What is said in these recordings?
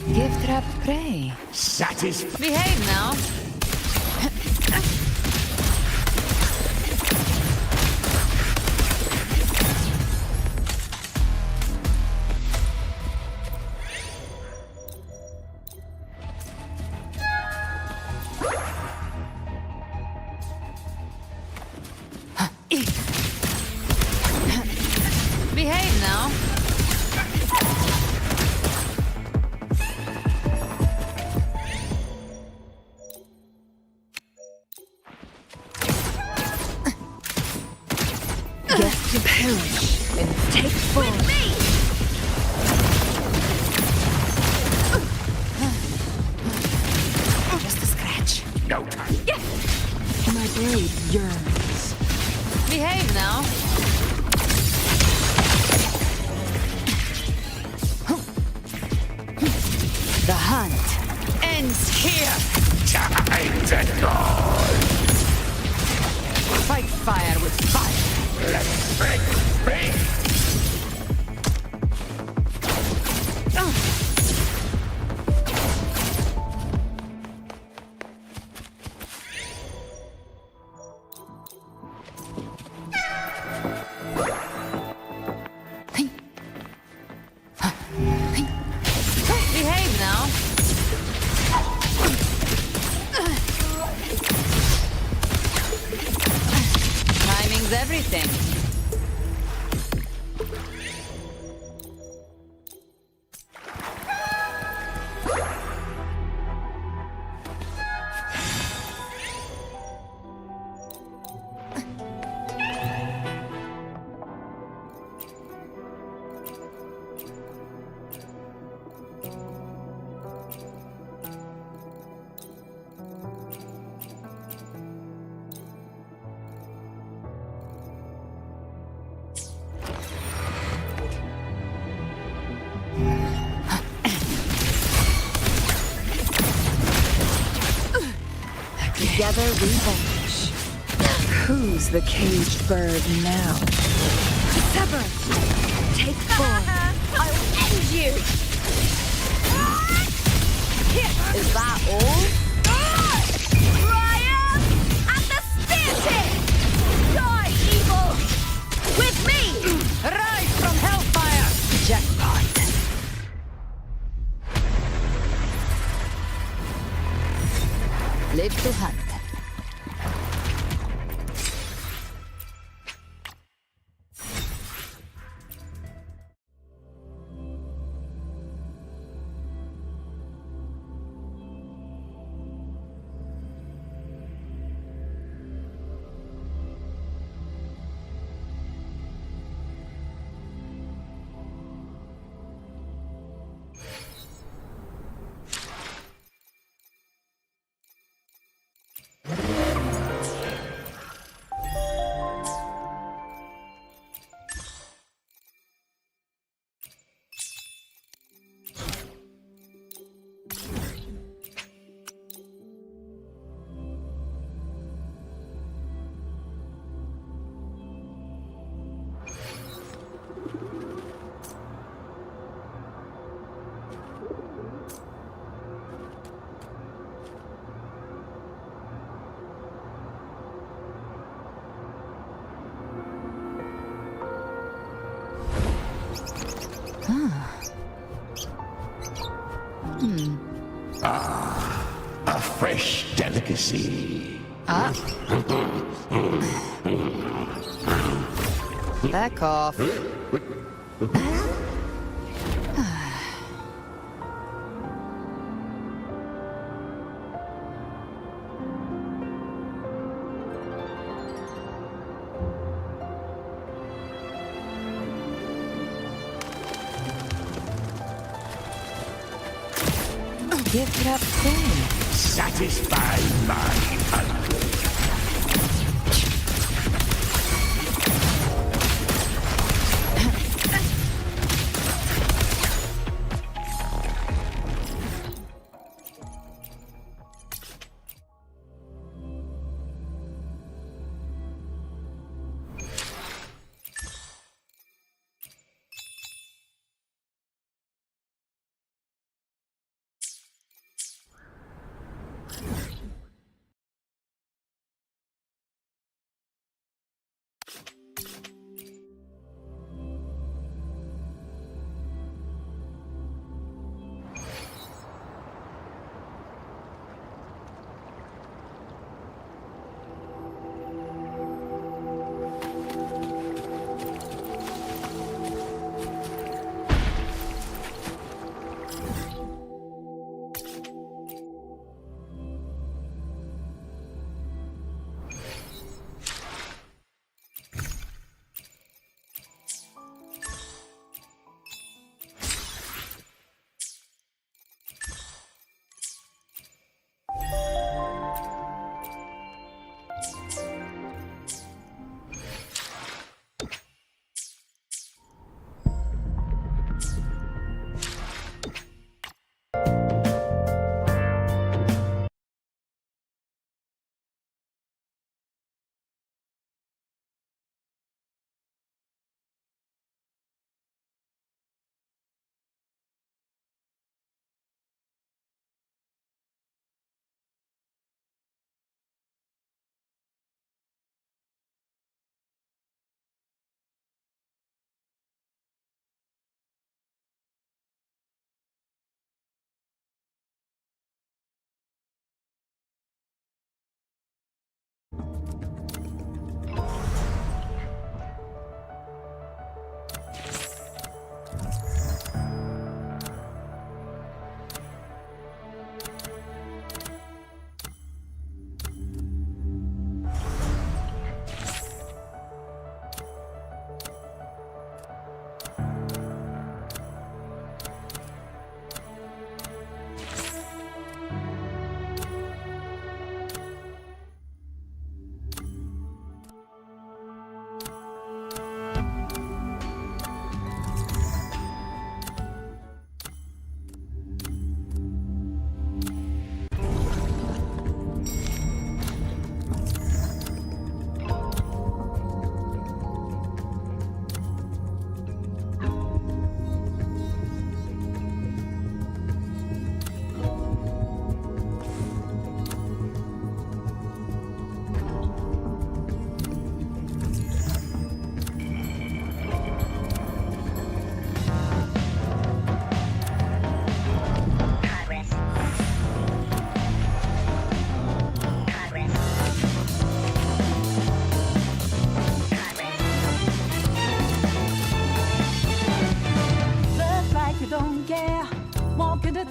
Gift trap prey. Satisfied. Behave now. Behave now. Get to perish and take form. With me! Just a scratch. No time. My blade yearns. Behave now. The hunt ends here. Time to go. Fight fire with fire. Let's break. Behave now. Timing's everything. Together we vanish. Who's the caged bird now? Sever! Take form. I'll end you! Is that all? Triumph at the spear tip! Die, evil! With me! Rise from hellfire! Jackpot! Live to hunt. A fresh delicacy. Back off. Give it up, thing. Satisfy my hunger.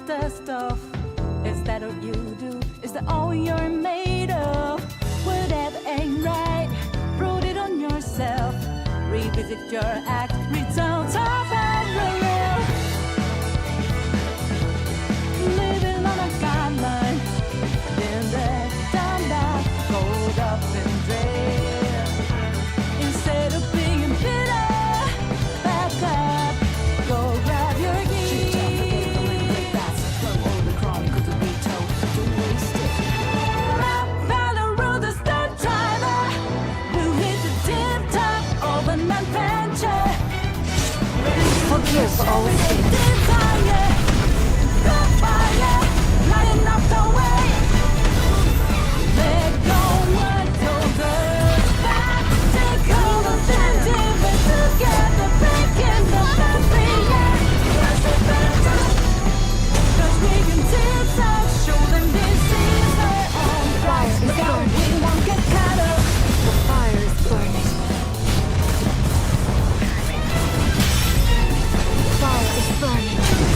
dust off. Is that what you do? Is that all you're made of? Well, that ain't right. Prove it on yourself. Revisit your act. Return to parallel. Living on a guideline. Then that time that gold up and dread. Instead of being bitter, back up. Go grab your gear. Forgive always. The fire is burning. Fire is burning.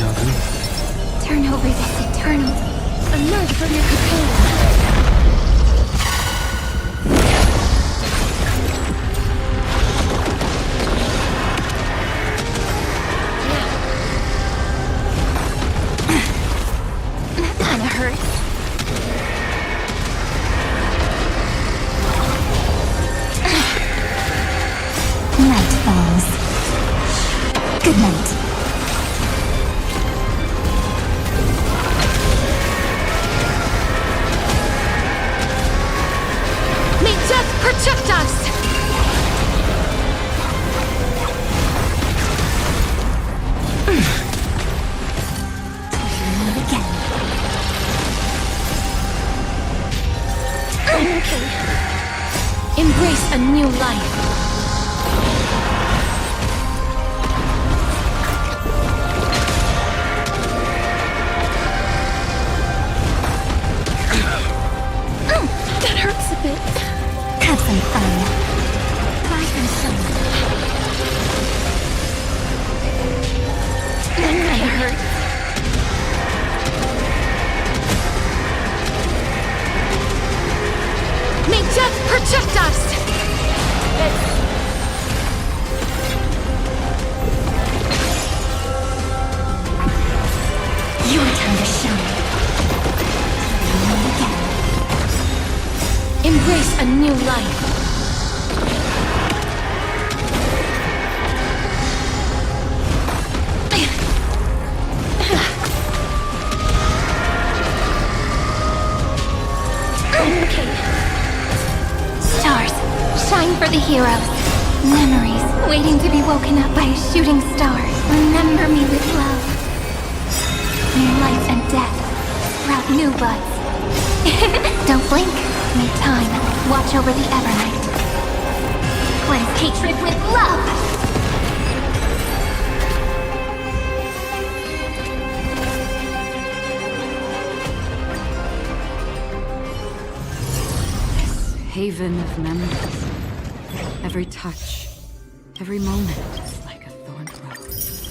Deja vu. Turn over this eternal. Emerge from your cocoon. That kinda hurts. Night falls. Good night. May death protect us! Again. Okay. Embrace a new life. That hurts a bit. Have some fun. Try some sun. That kinda hurts. May death protect us! Your time to shine. Again. Embrace a new life. Okay. Stars, shine for the heroes. Memories waiting to be woken up by a shooting star. Remember me with love. In life and death, sprout new buds. Don't blink. May time watch over the Evernight. Cleanse hatred with love! Haven of memories. Every touch, every moment is like a thorn rose.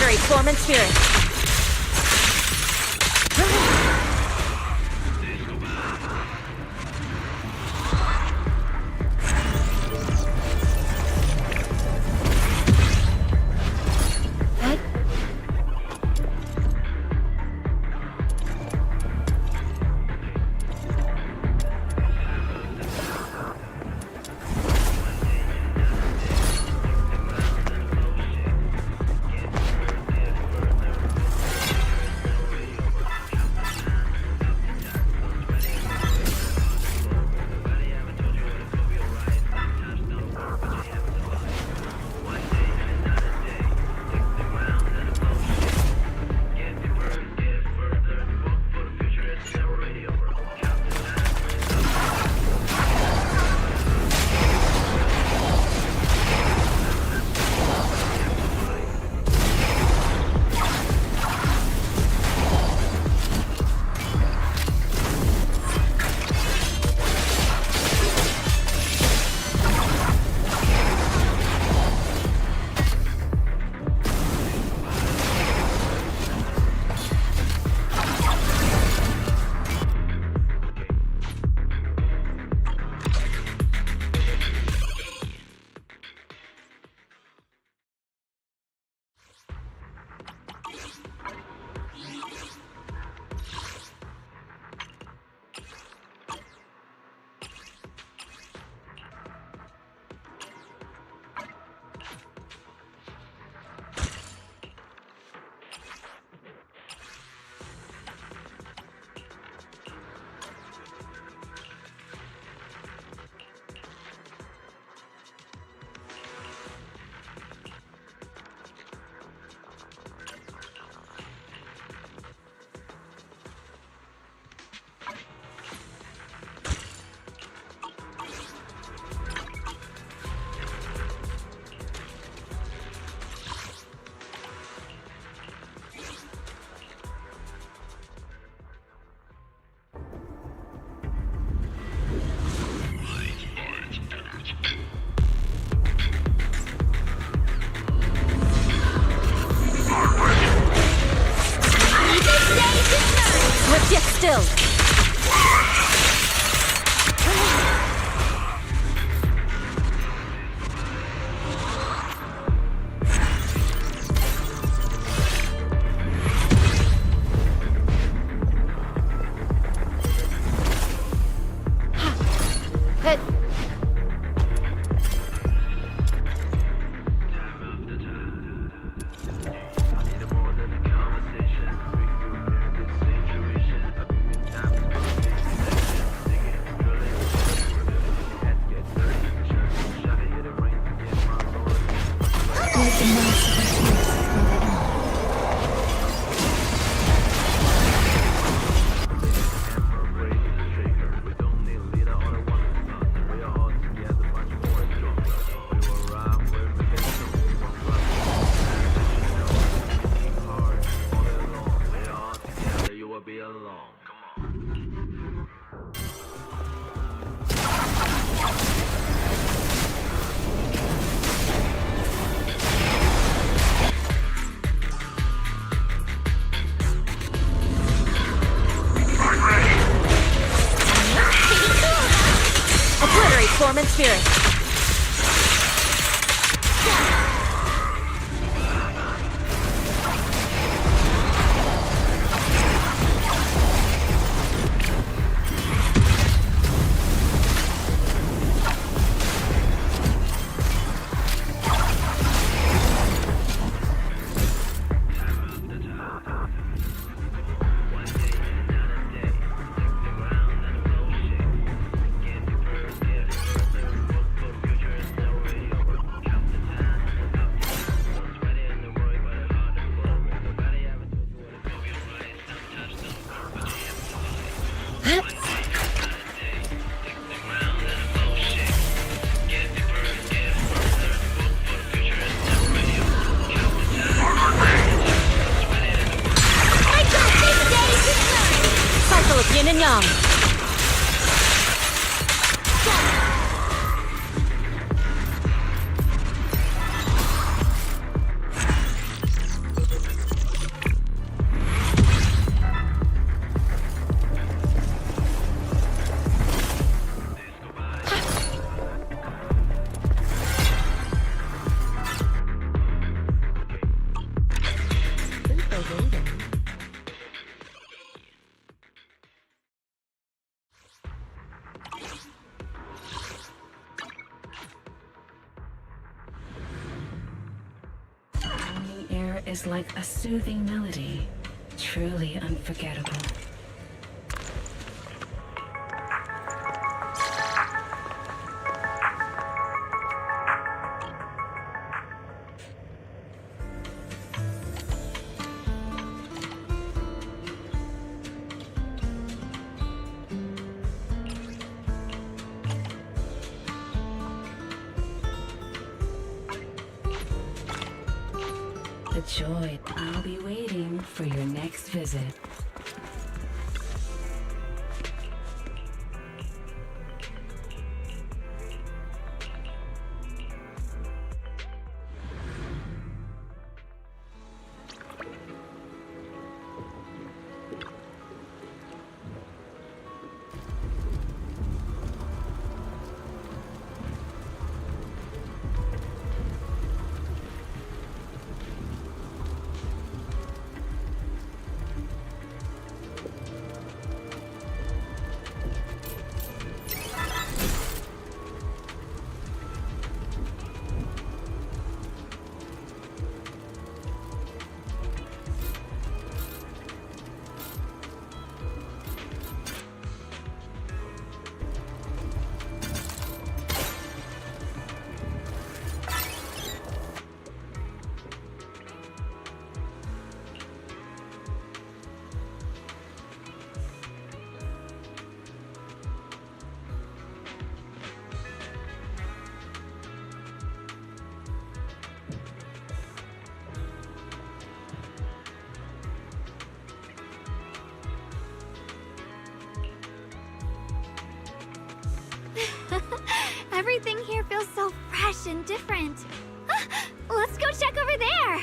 Obliterate form and spirit. Swift yet still. Hit. Obliterate form and spirit. Cycle of yin and yang. is like a soothing melody, truly unforgettable. The joy. I'll be waiting for your next visit. Everything here feels so fresh and different. Let's go check over there!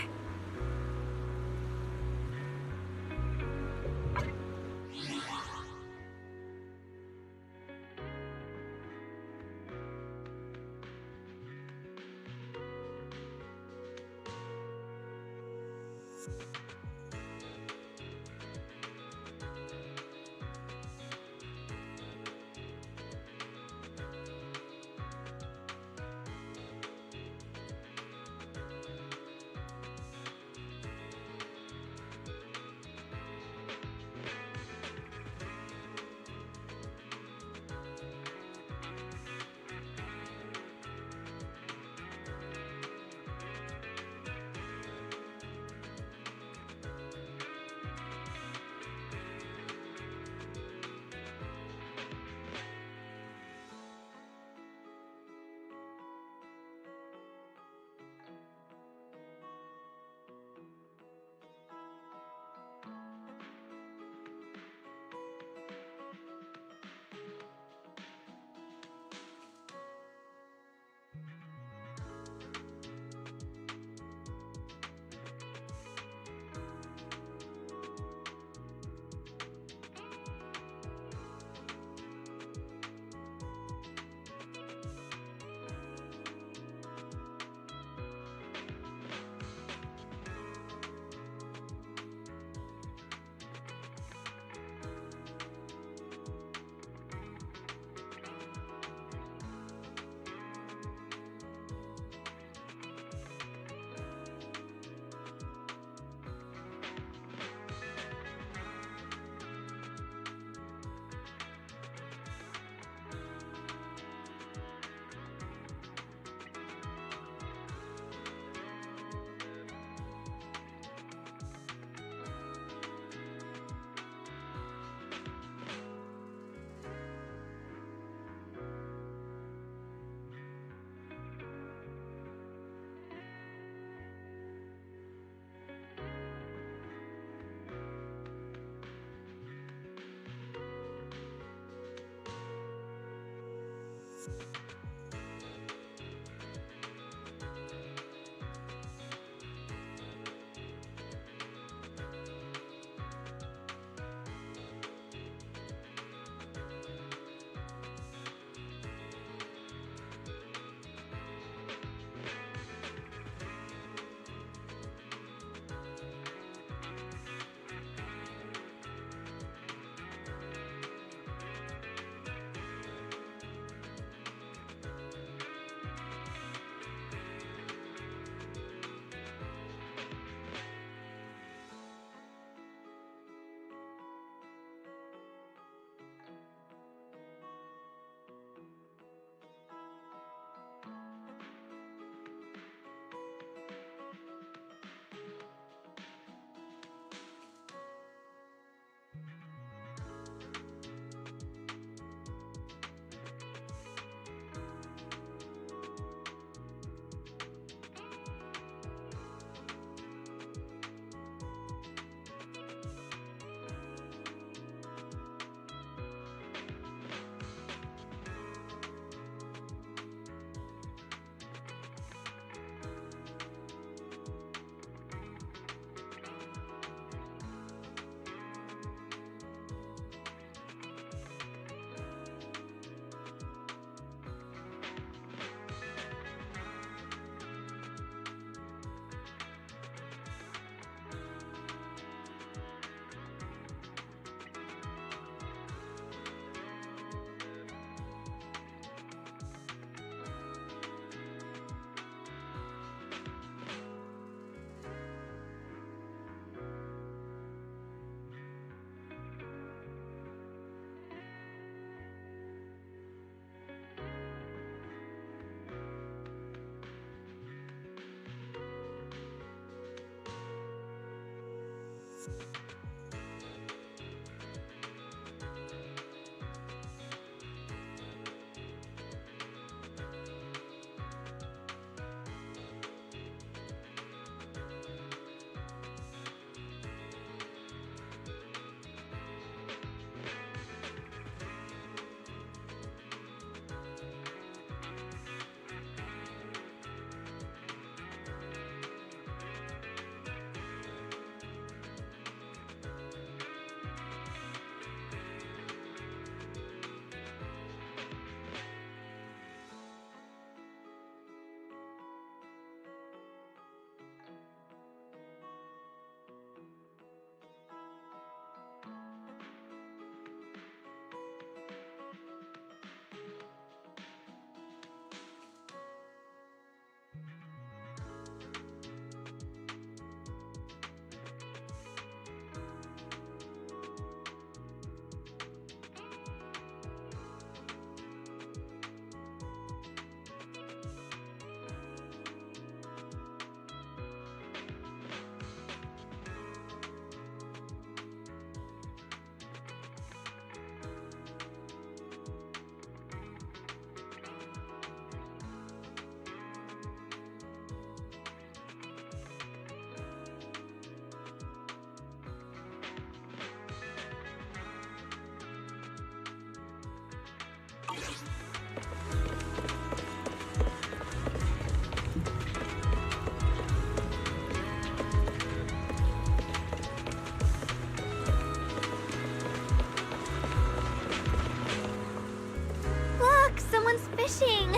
Look, someone's fishing.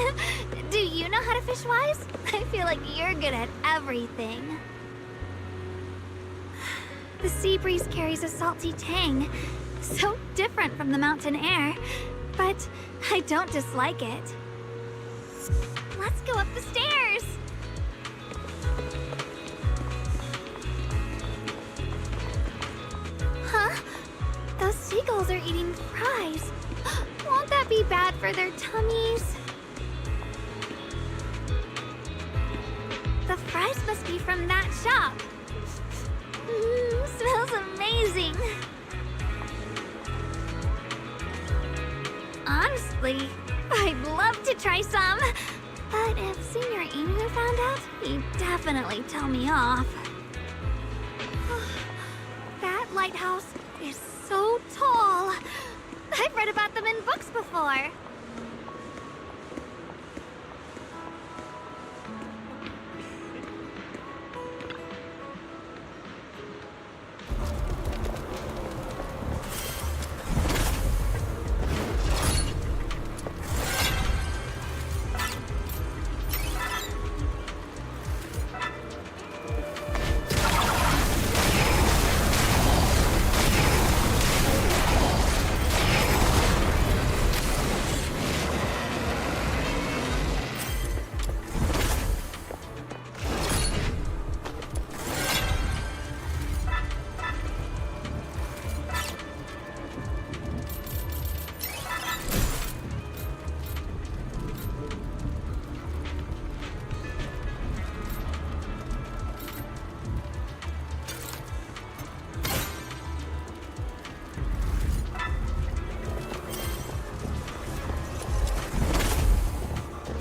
Do you know how to fish, Wise? I feel like you're good at everything. The sea breeze carries a salty tang, so different from the mountain air, but I don't dislike it. Let's go up the stairs! Huh? Those seagulls are eating fries. Won't that be bad for their tummies? The fries must be from that shop. Smells amazing. Honestly, I'd love to try some. But if Senior Emu found out, he'd definitely tell me off. That lighthouse is so tall. I've read about them in books before.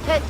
Hit!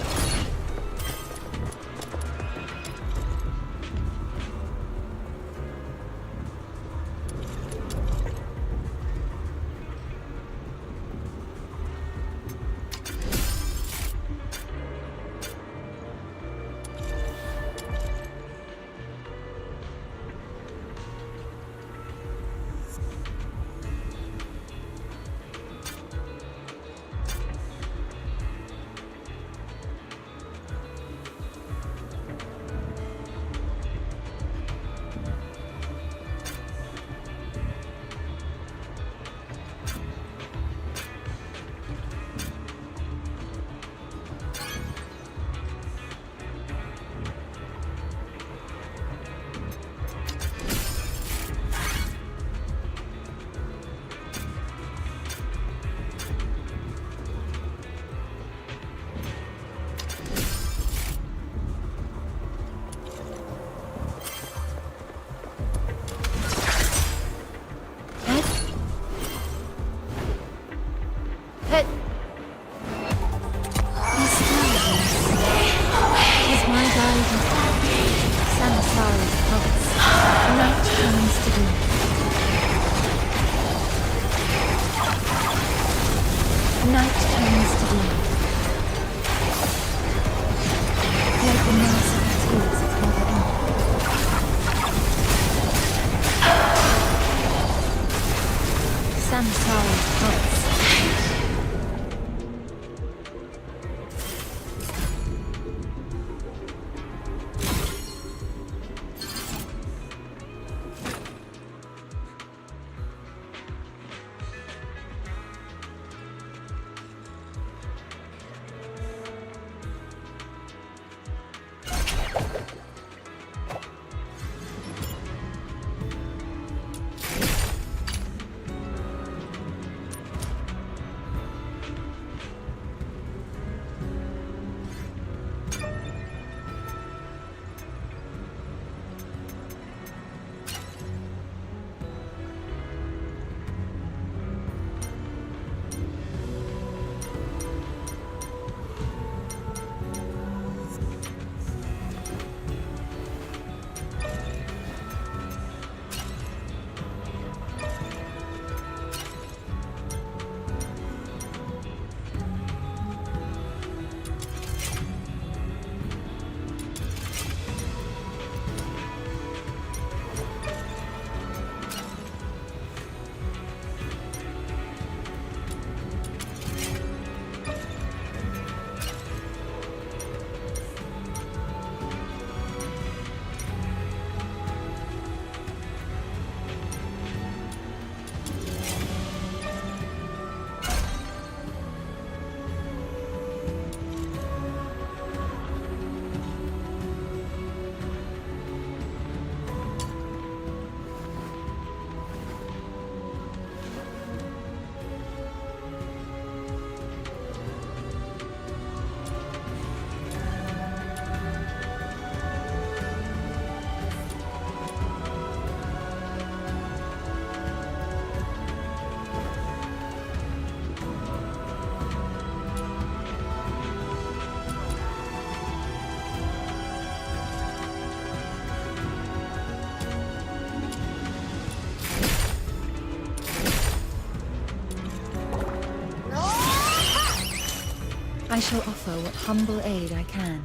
shall offer what humble aid I can.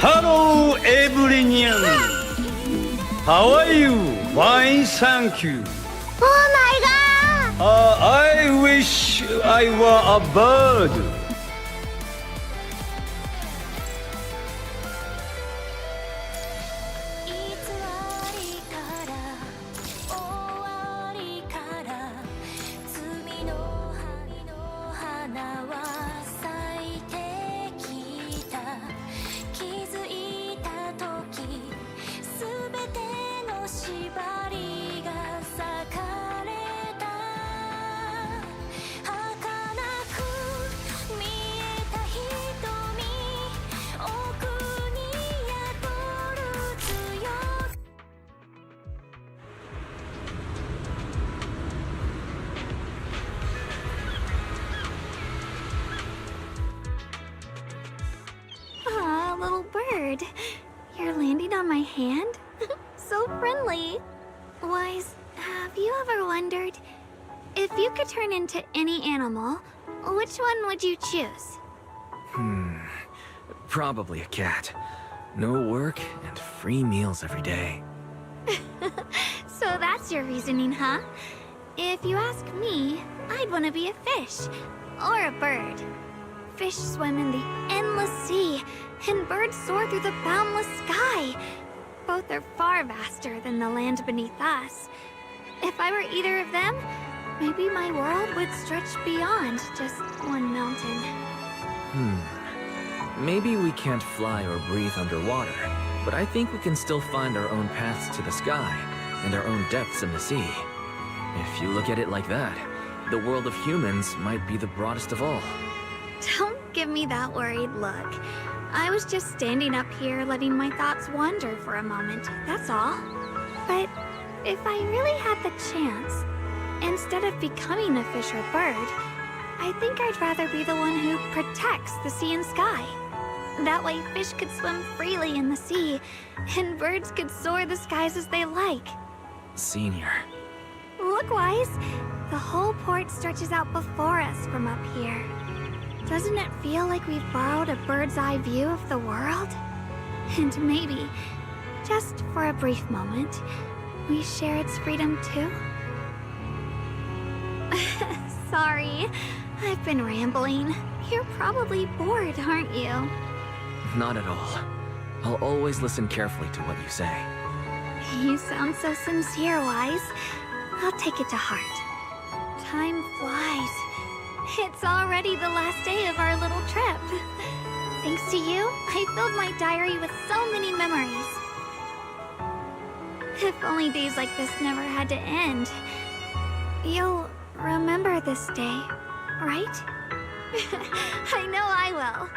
Hello, everyone. How are you? Fine, thank you. Oh my god! I wish I were a bird. Little bird. You're landing on my hand? So friendly. Wise, have you ever wondered, if you could turn into any animal, which one would you choose? Probably a cat. No work and free meals every day. So that's your reasoning, huh? If you ask me, I'd want to be a fish. Or a bird. Fish swim in the endless sea, and birds soar through the boundless sky. Both are far vaster than the land beneath us. If I were either of them, maybe my world would stretch beyond just one mountain. Maybe we can't fly or breathe underwater, but I think we can still find our own paths to the sky and our own depths in the sea. If you look at it like that, the world of humans might be the broadest of all. Don't give me that worried look. I was just standing up here letting my thoughts wander for a moment, that's all. But if I really had the chance, instead of becoming a fish or bird, I think I'd rather be the one who protects the sea and sky. That way fish could swim freely in the sea, and birds could soar the skies as they like. Senior. Look, Wise, the whole port stretches out before us from up here. Doesn't it feel like we've borrowed a bird's eye view of the world? And maybe, just for a brief moment, we share its freedom too? Sorry, I've been rambling. You're probably bored, aren't you? Not at all. I'll always listen carefully to what you say. You sound so sincere, Wise. I'll take it to heart. Time flies. It's already the last day of our little trip. Thanks to you, I filled my diary with so many memories. If only days like this never had to end. You'll remember this day, right? I know I will.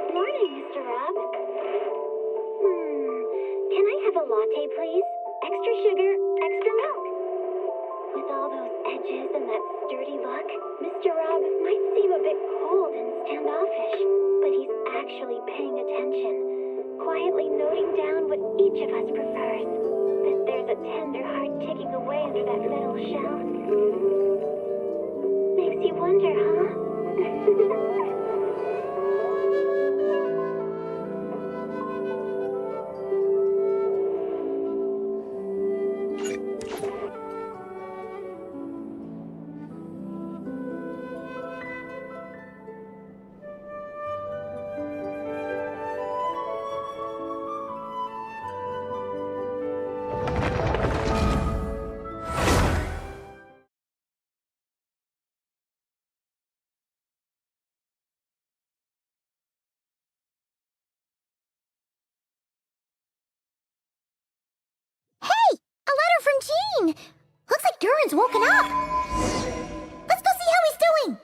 Morning, Mr. Rob. Can I have a latte, please? Extra sugar, extra milk. With all those edges and that sturdy look, Mr. Rob might seem a bit cold and standoffish, but he's actually paying attention, quietly noting down what each of us prefers. That there's a tender heart ticking away under that metal shell. Makes you wonder, huh? A letter from Jean! Looks like Duran's woken up! Let's go see how he's doing!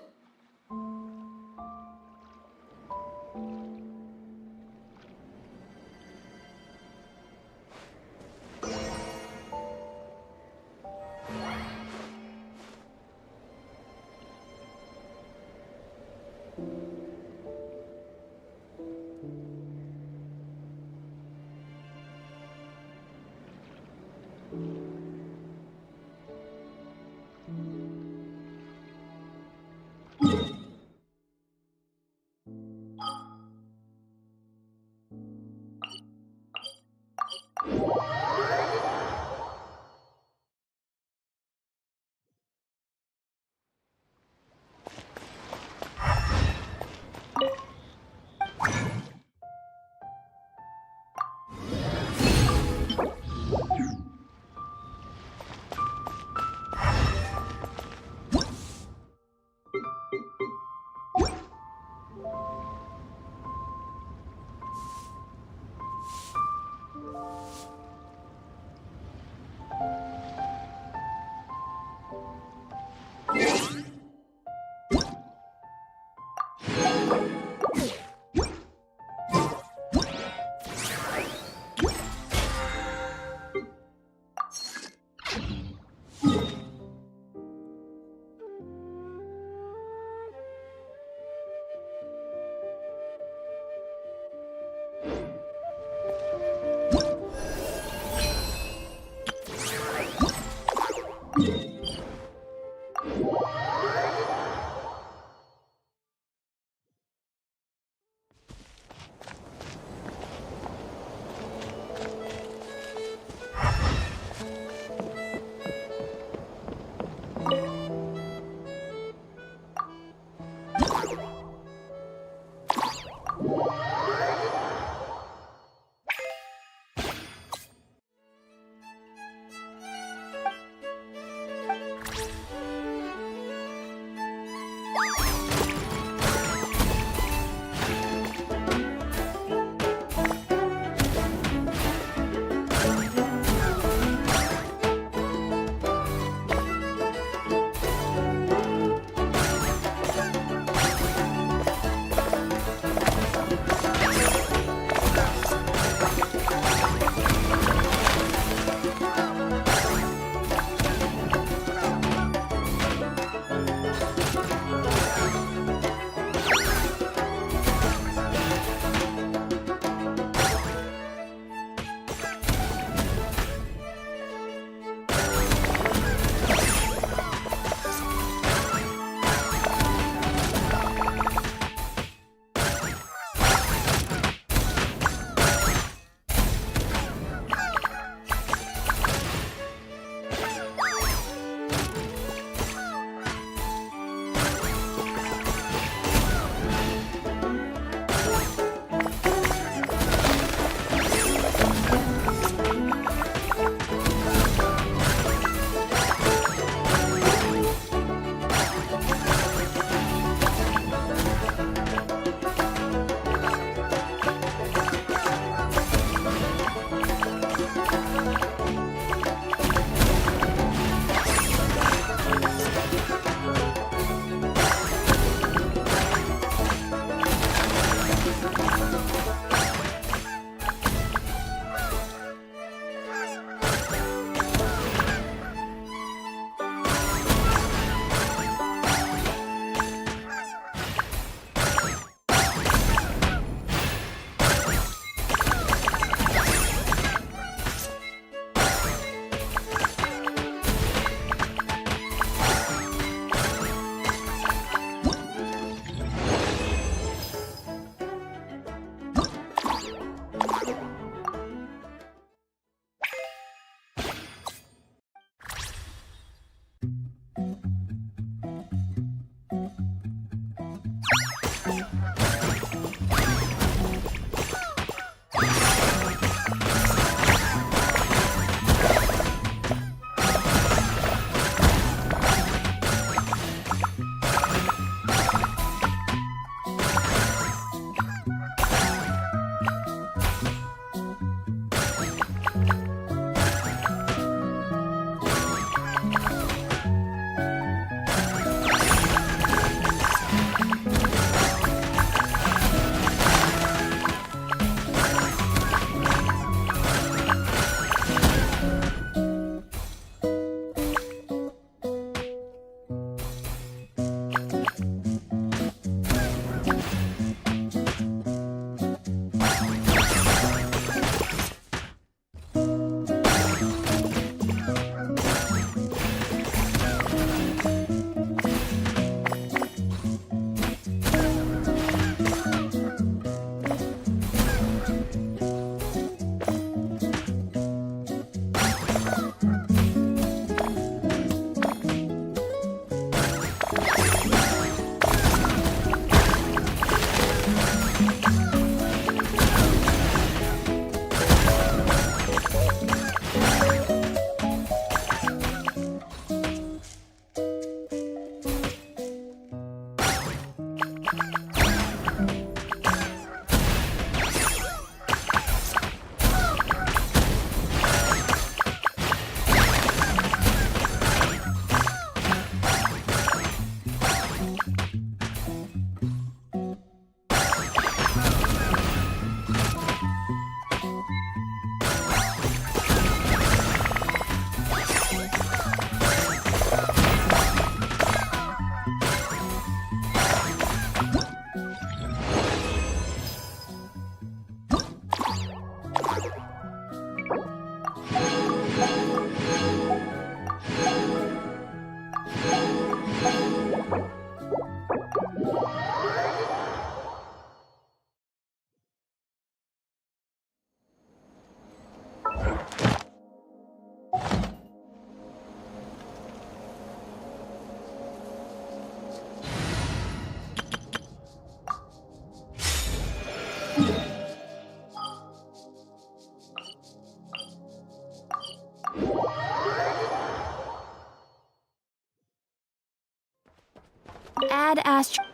Ad Astra.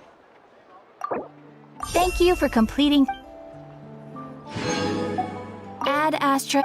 Thank you for completing. Ad Astra.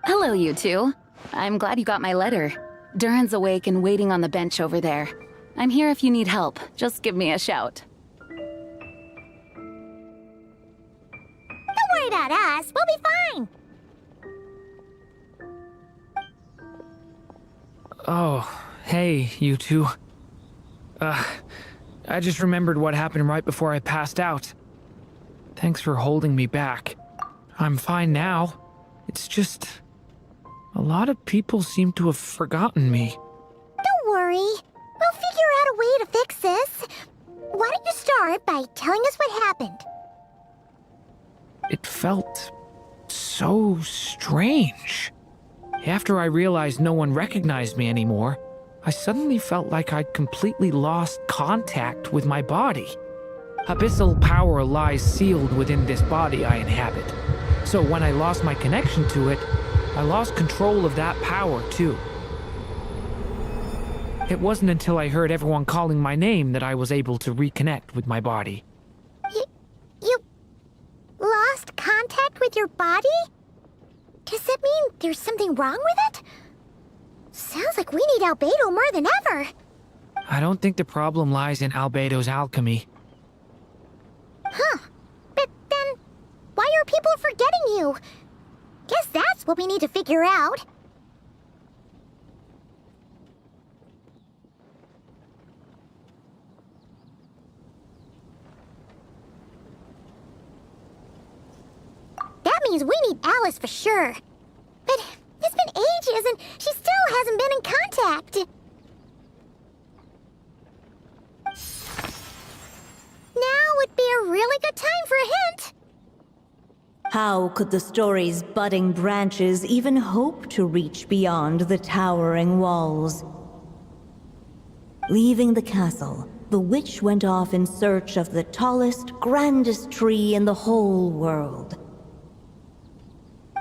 Hello, you two. I'm glad you got my letter. Duran's awake and waiting on the bench over there. I'm here if you need help. Just give me a shout. Don't worry about us. We'll be fine. Oh, hey, you two. I just remembered what happened right before I passed out. Thanks for holding me back. I'm fine now. It's just... a lot of people seem to have forgotten me. Don't worry. We'll figure out a way to fix this. Why don't you start by telling us what happened? It felt so strange. After I realized no one recognized me anymore, I suddenly felt like I'd completely lost contact with my body. Abyssal power lies sealed within this body I inhabit. So when I lost my connection to it, I lost control of that power too. It wasn't until I heard everyone calling my name that I was able to reconnect with my body. You lost contact with your body? Does that mean there's something wrong with it? Sounds like we need Albedo more than ever. I don't think the problem lies in Albedo's alchemy. Huh. But then, why are people forgetting you? Guess that's what we need to figure out. That means we need Alice for sure. But it's been ages and she still hasn't been in contact. Now would be a really good time for a hint. How could the story's budding branches even hope to reach beyond the towering walls? Leaving the castle, the witch went off in search of the tallest, grandest tree in the whole world.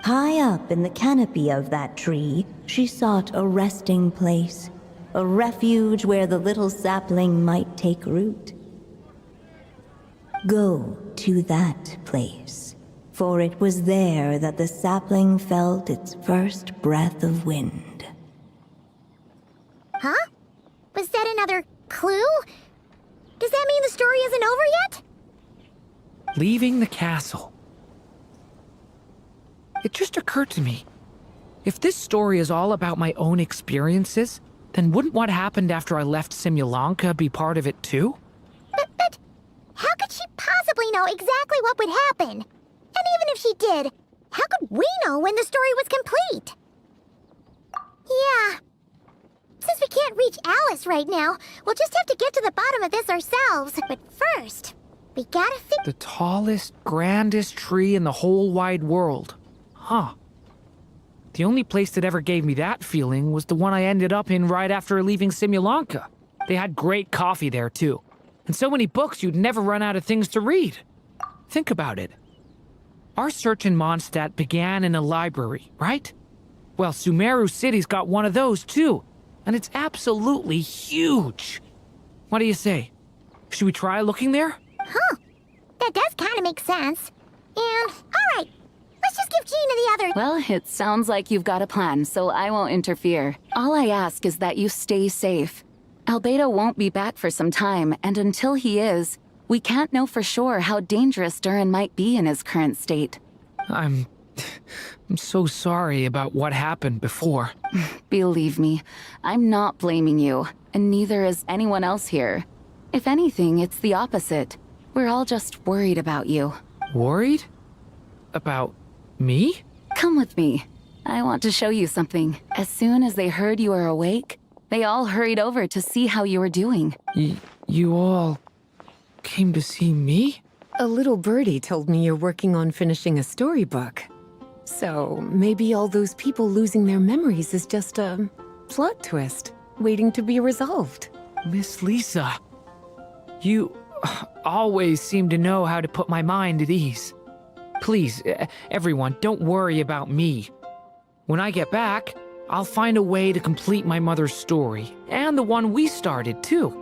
High up in the canopy of that tree, she sought a resting place, a refuge where the little sapling might take root. Go to that place, for it was there that the sapling felt its first breath of wind. Huh? Was that another clue? Does that mean the story isn't over yet? Leaving the castle. It just occurred to me. If this story is all about my own experiences, then wouldn't what happened after I left Simulanka be part of it too? But how could she possibly know exactly what would happen? And even if she did, how could we know when the story was complete? Yeah. Since we can't reach Alice right now, we'll just have to get to the bottom of this ourselves. But first, we gotta figure... The tallest, grandest tree in the whole wide world. Huh. The only place that ever gave me that feeling was the one I ended up in right after leaving Simulanka. They had great coffee there, too. And so many books you'd never run out of things to read. Think about it. Our search in Mondstadt began in a library, right? Well, Sumeru City's got one of those, too. And it's absolutely huge. What do you say? Should we try looking there? Huh. That does kind of make sense. And, alright. Let's just give Jean and the here. Well, it sounds like you've got a plan, so I won't interfere. All I ask is that you stay safe. Albedo won't be back for some time, and until he is, we can't know for sure how dangerous Durin might be in his current state. I'm so sorry about what happened before. Believe me, I'm not blaming you, and neither is anyone else here. If anything, it's the opposite. We're all just worried about you. Worried? About me? Come with me. I want to show you something. As soon as they heard you were awake, they all hurried over to see how you were doing. You all came to see me? A little birdie told me you're working on finishing a storybook. So maybe all those people losing their memories is just a plot twist waiting to be resolved. Miss Lisa, you always seem to know how to put my mind at ease. Please, everyone, don't worry about me. When I get back, I'll find a way to complete my mother's story, and the one we started, too.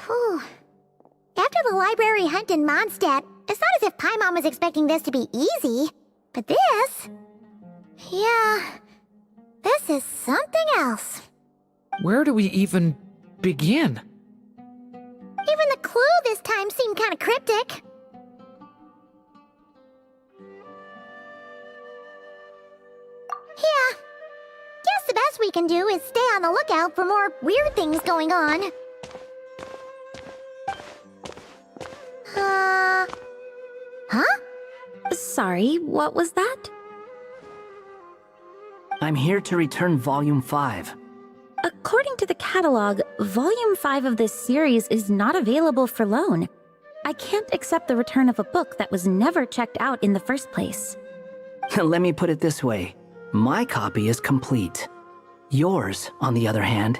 Whew. After the library hunt in Mondstadt, it's not as if Paimon was expecting this to be easy. But this... yeah... this is something else. Where do we even begin? Even the clue this time seemed kind of cryptic. Yeah. Guess the best we can do is stay on the lookout for more weird things going on. Huh? Sorry, what was that? I'm here to return Volume 5. According to the catalog, Volume 5 of this series is not available for loan. I can't accept the return of a book that was never checked out in the first place. Let me put it this way. My copy is complete. Yours, on the other hand,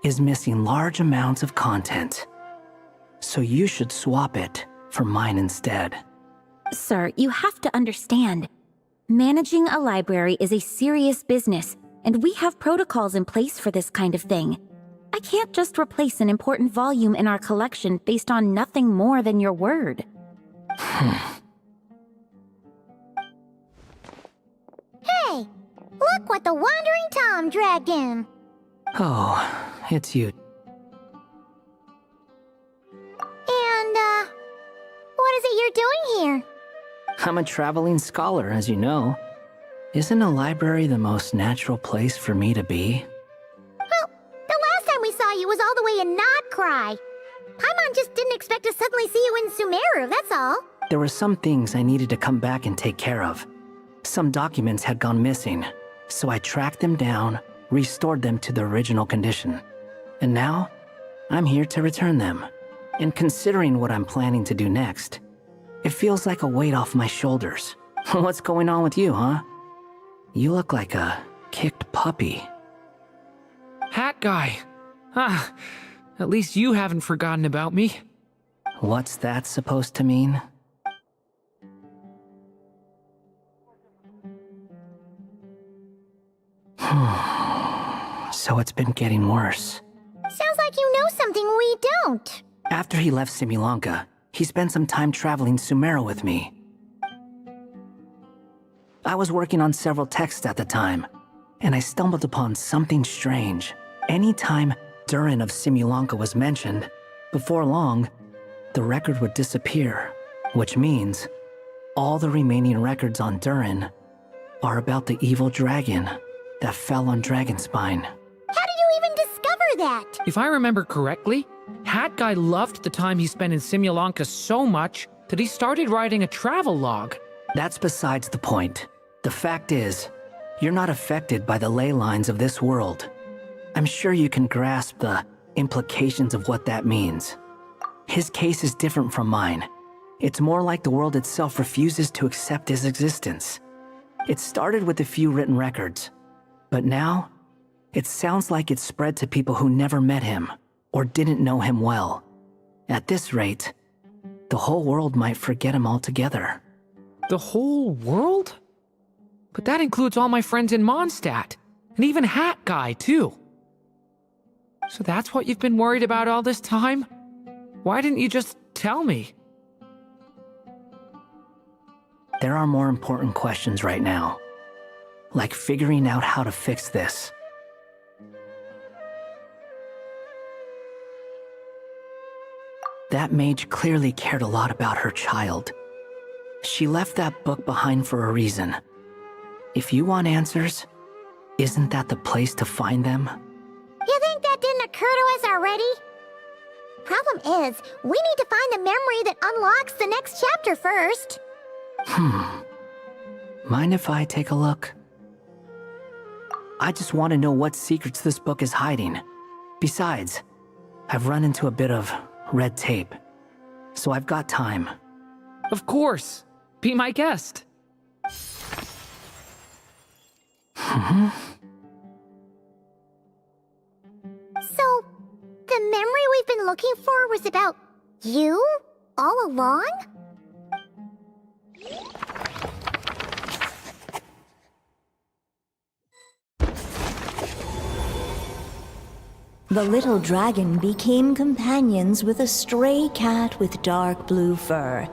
is missing large amounts of content. So you should swap it for mine instead. Sir, you have to understand. Managing a library is a serious business, and we have protocols in place for this kind of thing. I can't just replace an important volume in our collection based on nothing more than your word. Hey! Look what the Wandering Tom dragged in! Oh, it's you. And, what is it you're doing here? I'm a traveling scholar, as you know. Isn't a library the most natural place for me to be? Well, the last time we saw you was all the way in Nodcry. Paimon just didn't expect to suddenly see you in Sumeru, that's all. There were some things I needed to come back and take care of. Some documents had gone missing, so I tracked them down, restored them to the original condition. And now, I'm here to return them. And considering what I'm planning to do next, it feels like a weight off my shoulders. What's going on with you, huh? You look like a kicked puppy. Hat guy. Ah, at least you haven't forgotten about me. What's that supposed to mean? So it's been getting worse. Sounds like you know something we don't. After he left Simulanka, he spent some time traveling Sumeru with me. I was working on several texts at the time, and I stumbled upon something strange. Anytime Durin of Simulanka was mentioned, before long, the record would disappear, which means all the remaining records on Durin are about the evil dragon that fell on Dragonspine. How did you even discover that? If I remember correctly, Hat Guy loved the time he spent in Simulanka so much that he started writing a travel log. That's besides the point. The fact is, you're not affected by the ley lines of this world. I'm sure you can grasp the implications of what that means. His case is different from mine. It's more like the world itself refuses to accept his existence. It started with a few written records, but now, it sounds like it's spread to people who never met him or didn't know him well. At this rate, the whole world might forget him altogether. The whole world? But that includes all my friends in Mondstadt, and even Hat Guy, too. So that's what you've been worried about all this time? Why didn't you just tell me? There are more important questions right now, like figuring out how to fix this. That mage clearly cared a lot about her child. She left that book behind for a reason. If you want answers, isn't that the place to find them? You think that didn't occur to us already? Problem is, we need to find the memory that unlocks the next chapter first. Mind if I take a look? I just want to know what secrets this book is hiding. Besides, I've run into a bit of red tape, so I've got time. Of course. Be my guest. So, the memory we've been looking for was about you? All along? The little dragon became companions with a stray cat with dark blue fur.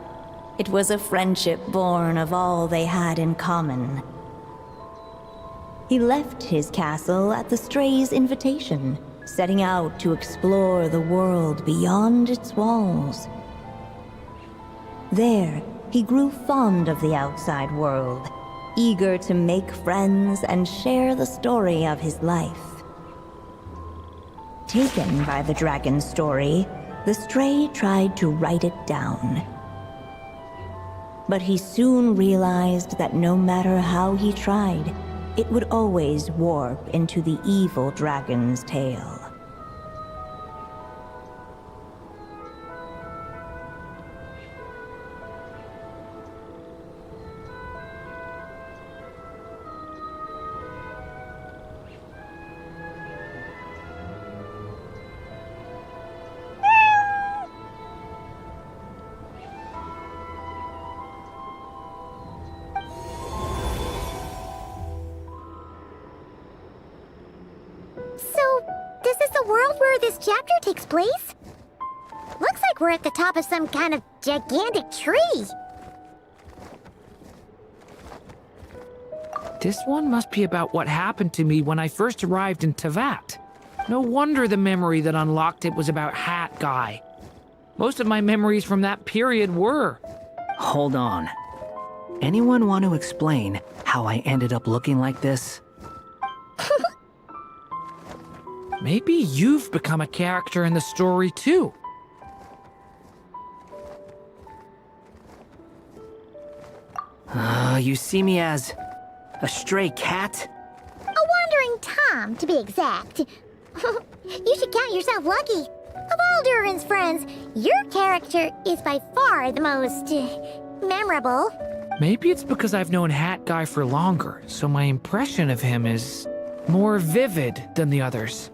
It was a friendship born of all they had in common. He left his castle at the stray's invitation, setting out to explore the world beyond its walls. There, he grew fond of the outside world, eager to make friends and share the story of his life. Taken by the dragon's story, the stray tried to write it down. But he soon realized that no matter how he tried, it would always warp into the evil dragon's tale. This chapter takes place? Looks like we're at the top of some kind of gigantic tree. This one must be about what happened to me when I first arrived in Teyvat. No wonder the memory that unlocked it was about Hat Guy. Most of my memories from that period were. Hold on. Anyone want to explain how I ended up looking like this? Maybe you've become a character in the story, too. You see me as a stray cat? A wandering Tom, to be exact. You should count yourself lucky. Of all Durin's friends, your character is by far the most memorable. Maybe it's because I've known Hat Guy for longer, so my impression of him is more vivid than the others.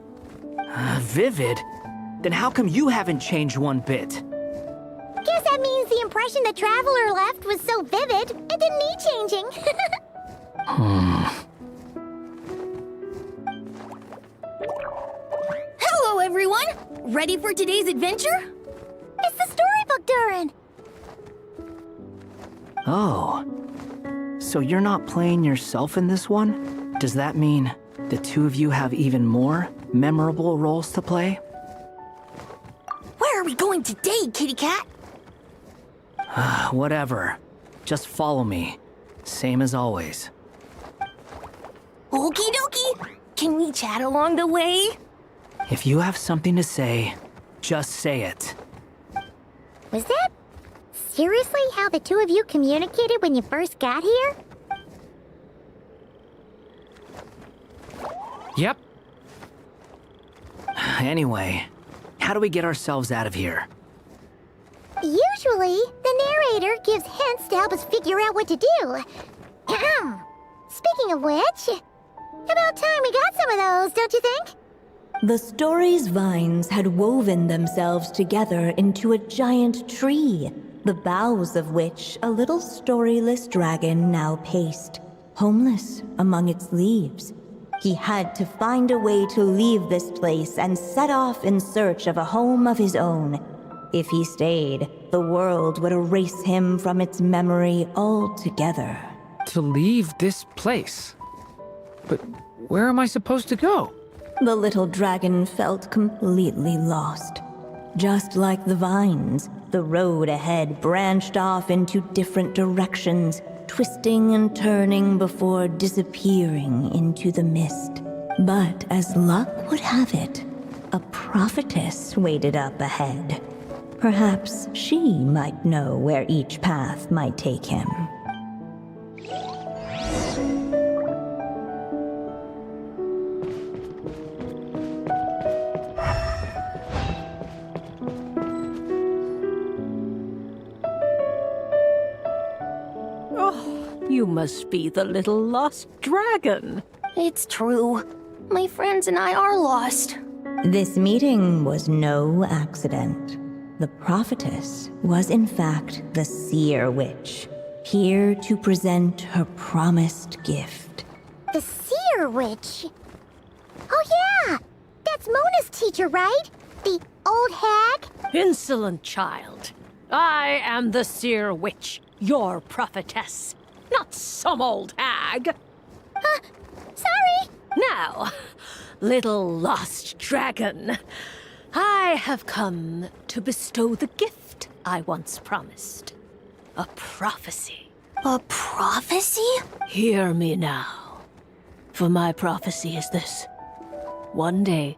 Vivid? Then how come you haven't changed one bit? Guess that means the impression the Traveler left was so vivid, it didn't need changing. Hello, everyone! Ready for today's adventure? It's the storybook, Durin! Oh. So you're not playing yourself in this one? Does that mean the two of you have even more memorable roles to play? Where are we going today, kitty cat? Whatever. Just follow me. Same as always. Okie dokie! Can we chat along the way? If you have something to say, just say it. Was that seriously how the two of you communicated when you first got here? Yep. Anyway, how do we get ourselves out of here? Usually, the narrator gives hints to help us figure out what to do. Speaking of which, about time we got some of those, don't you think? The story's vines had woven themselves together into a giant tree, the boughs of which a little storyless dragon now paced, homeless among its leaves. He had to find a way to leave this place and set off in search of a home of his own. If he stayed, the world would erase him from its memory altogether. To leave this place? But where am I supposed to go? The little dragon felt completely lost. Just like the vines, the road ahead branched off into different directions, twisting and turning before disappearing into the mist. But as luck would have it, a prophetess waited up ahead. Perhaps she might know where each path might take him. You must be the little lost dragon. It's true. My friends and I are lost. This meeting was no accident. The prophetess was in fact the seer witch, here to present her promised gift. The seer witch? Oh yeah! That's Mona's teacher, right? The old hag? Insolent child. I am the seer witch, your prophetess. Not some old hag. Sorry! Now, little lost dragon, I have come to bestow the gift I once promised. A prophecy. A prophecy? Hear me now, for my prophecy is this. One day,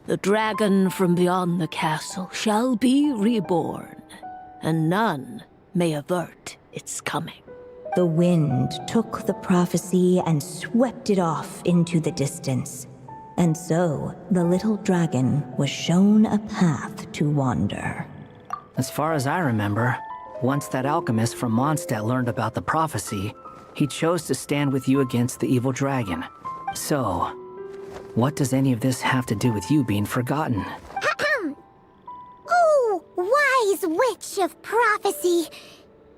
the dragon from beyond the castle shall be reborn, and none may avert its coming. The wind took the prophecy and swept it off into the distance. And so, the little dragon was shown a path to wander. As far as I remember, once that alchemist from Mondstadt learned about the prophecy, he chose to stand with you against the evil dragon. So, what does any of this have to do with you being forgotten? Oh, wise witch of prophecy!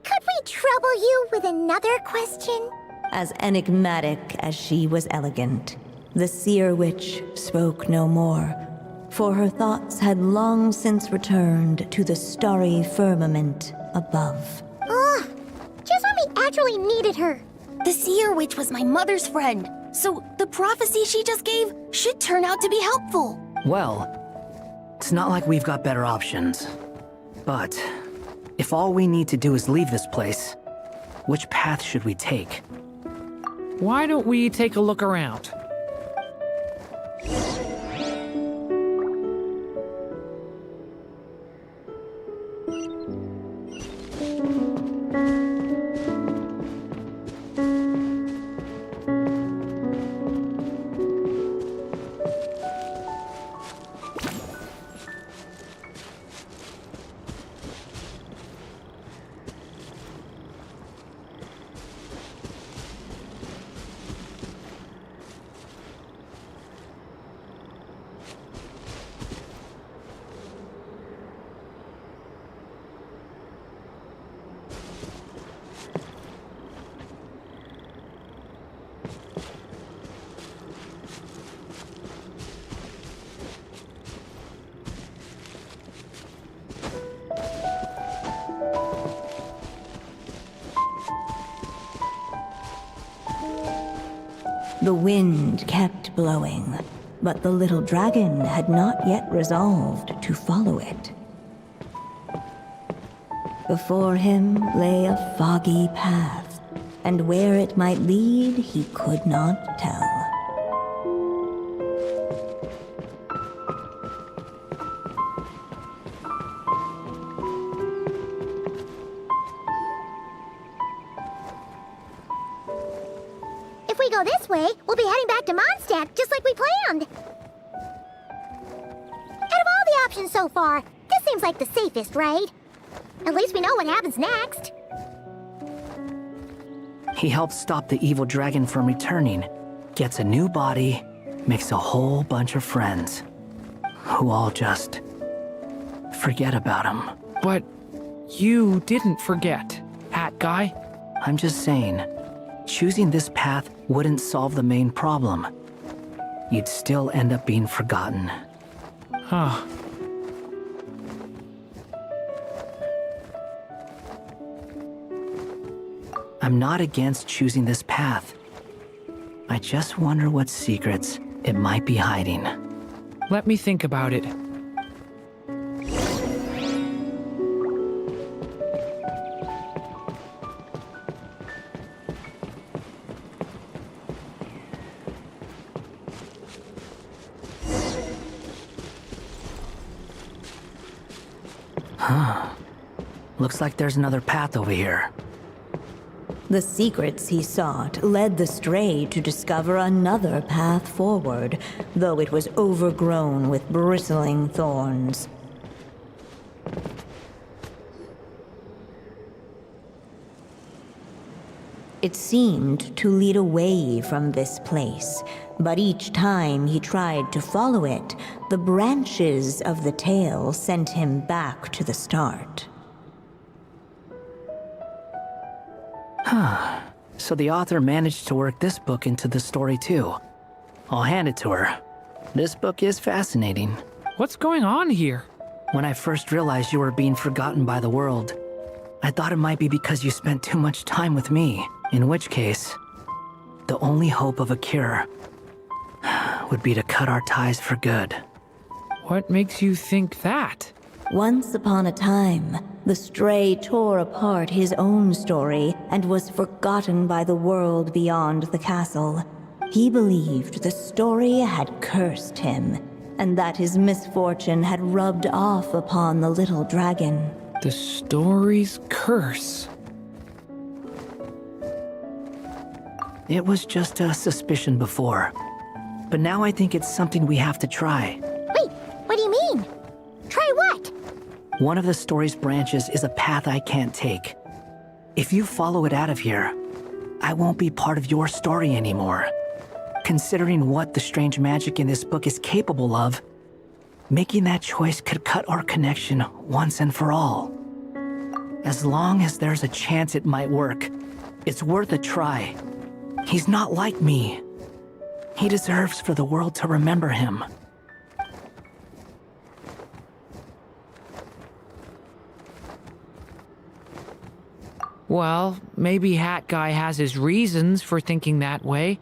Could we trouble you with another question? As enigmatic as she was elegant, the seer witch spoke no more, for her thoughts had long since returned to the starry firmament above. Just when we actually needed her. The seer witch was my mother's friend, so the prophecy she just gave should turn out to be helpful. Well, it's not like we've got better options. But if all we need to do is leave this place, which path should we take? Why don't we take a look around? The wind kept blowing, but the little dragon had not yet resolved to follow it. Before him lay a foggy path, and where it might lead he could not tell. If we go this way, we'll be heading back to Mondstadt, just like we planned. Out of all the options so far, this seems like the safest, right? At least we know what happens next. He helps stop the evil dragon from returning, gets a new body, makes a whole bunch of friends, who all just forget about him. But you didn't forget, Hat Guy. I'm just saying, choosing this path wouldn't solve the main problem. You'd still end up being forgotten. Huh. I'm not against choosing this path. I just wonder what secrets it might be hiding. Let me think about it. Huh. Looks like there's another path over here. The secrets he sought led the stray to discover another path forward, though it was overgrown with bristling thorns. It seemed to lead away from this place, but each time he tried to follow it, the branches of the tail sent him back to the start. Huh. So the author managed to work this book into the story too. I'll hand it to her. This book is fascinating. What's going on here? When I first realized you were being forgotten by the world, I thought it might be because you spent too much time with me. In which case, the only hope of a cure would be to cut our ties for good. What makes you think that? Once upon a time, the stray tore apart his own story and was forgotten by the world beyond the castle. He believed the story had cursed him, and that his misfortune had rubbed off upon the little dragon. The story's curse. It was just a suspicion before, but now I think it's something we have to try. Wait, what do you mean? Try what? One of the story's branches is a path I can't take. If you follow it out of here, I won't be part of your story anymore. Considering what the strange magic in this book is capable of, making that choice could cut our connection once and for all. As long as there's a chance it might work, it's worth a try. He's not like me. He deserves for the world to remember him. Well, maybe Hat Guy has his reasons for thinking that way,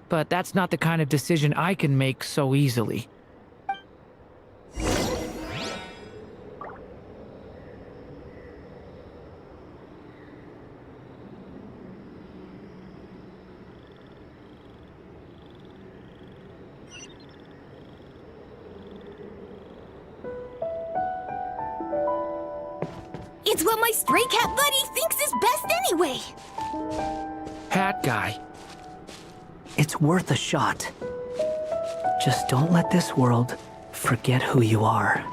but that's not the kind of decision I can make so easily. It's what my stray cat buddy thinks is best anyway. Hat Guy. It's worth a shot. Just don't let this world forget who you are.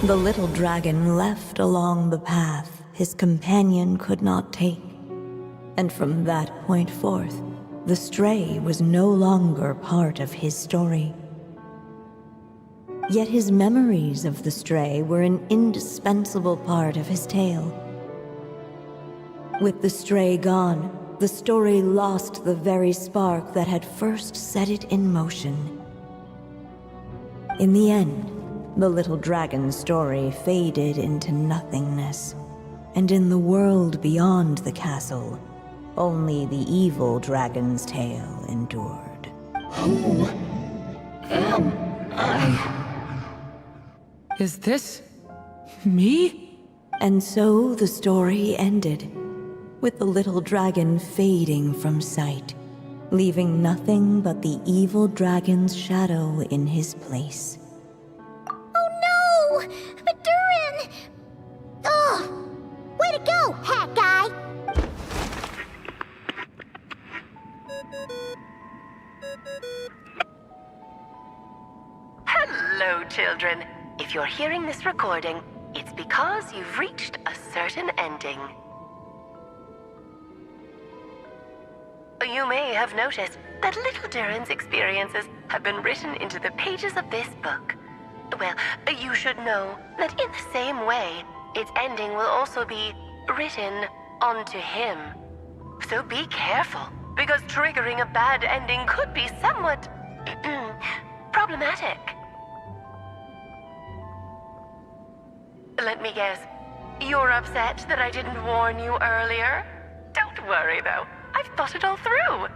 The little dragon left along the path his companion could not take. And from that point forth, the stray was no longer part of his story. Yet his memories of the stray were an indispensable part of his tale. With the stray gone, the story lost the very spark that had first set it in motion. In the end, the little dragon's story faded into nothingness. and in the world beyond the castle, only the evil dragon's tail endured. Who am I? Is this me? And so the story ended, with the little dragon fading from sight, leaving nothing but the evil dragon's shadow in his place. Oh no! Madurin! Ugh! Way to go, hat guy! Hello, children. If you're hearing this recording, it's because you've reached a certain ending. You may have noticed that Little Durin's experiences have been written into the pages of this book. Well, you should know that in the same way, its ending will also be written onto him. So be careful, because triggering a bad ending could be somewhat problematic. Let me guess, you're upset that I didn't warn you earlier? Don't worry though, I've thought it all through.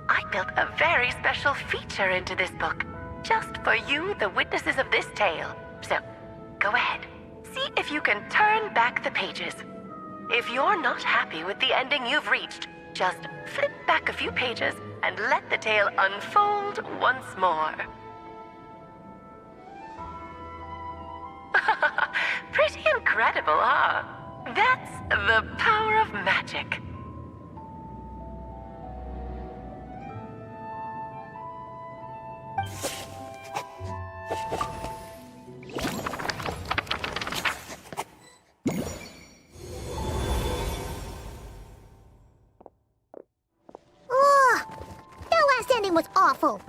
I built a very special feature into this book, just for you, the witnesses of this tale. So, go ahead, see if you can turn back the pages. If you're not happy with the ending you've reached, just flip back a few pages and let the tale unfold once more. Pretty incredible, huh? That's the power of magic. That last ending was awful.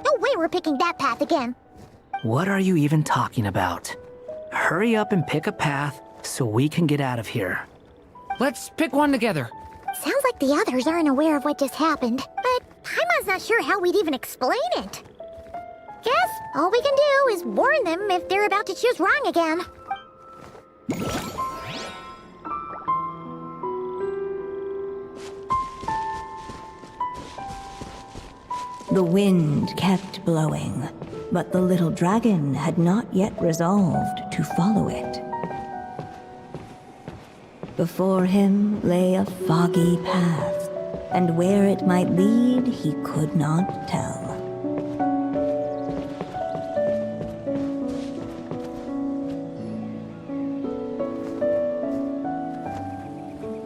No way we're picking that path again. What are you even talking about? Hurry up and pick a path so we can get out of here. Let's pick one together. Sounds like the others aren't aware of what just happened, but Paimon's not sure how we'd even explain it. Guess all we can do is warn them if they're about to choose wrong again. The wind kept blowing, but the little dragon had not yet resolved to follow it. Before him lay a foggy path, and where it might lead he could not tell.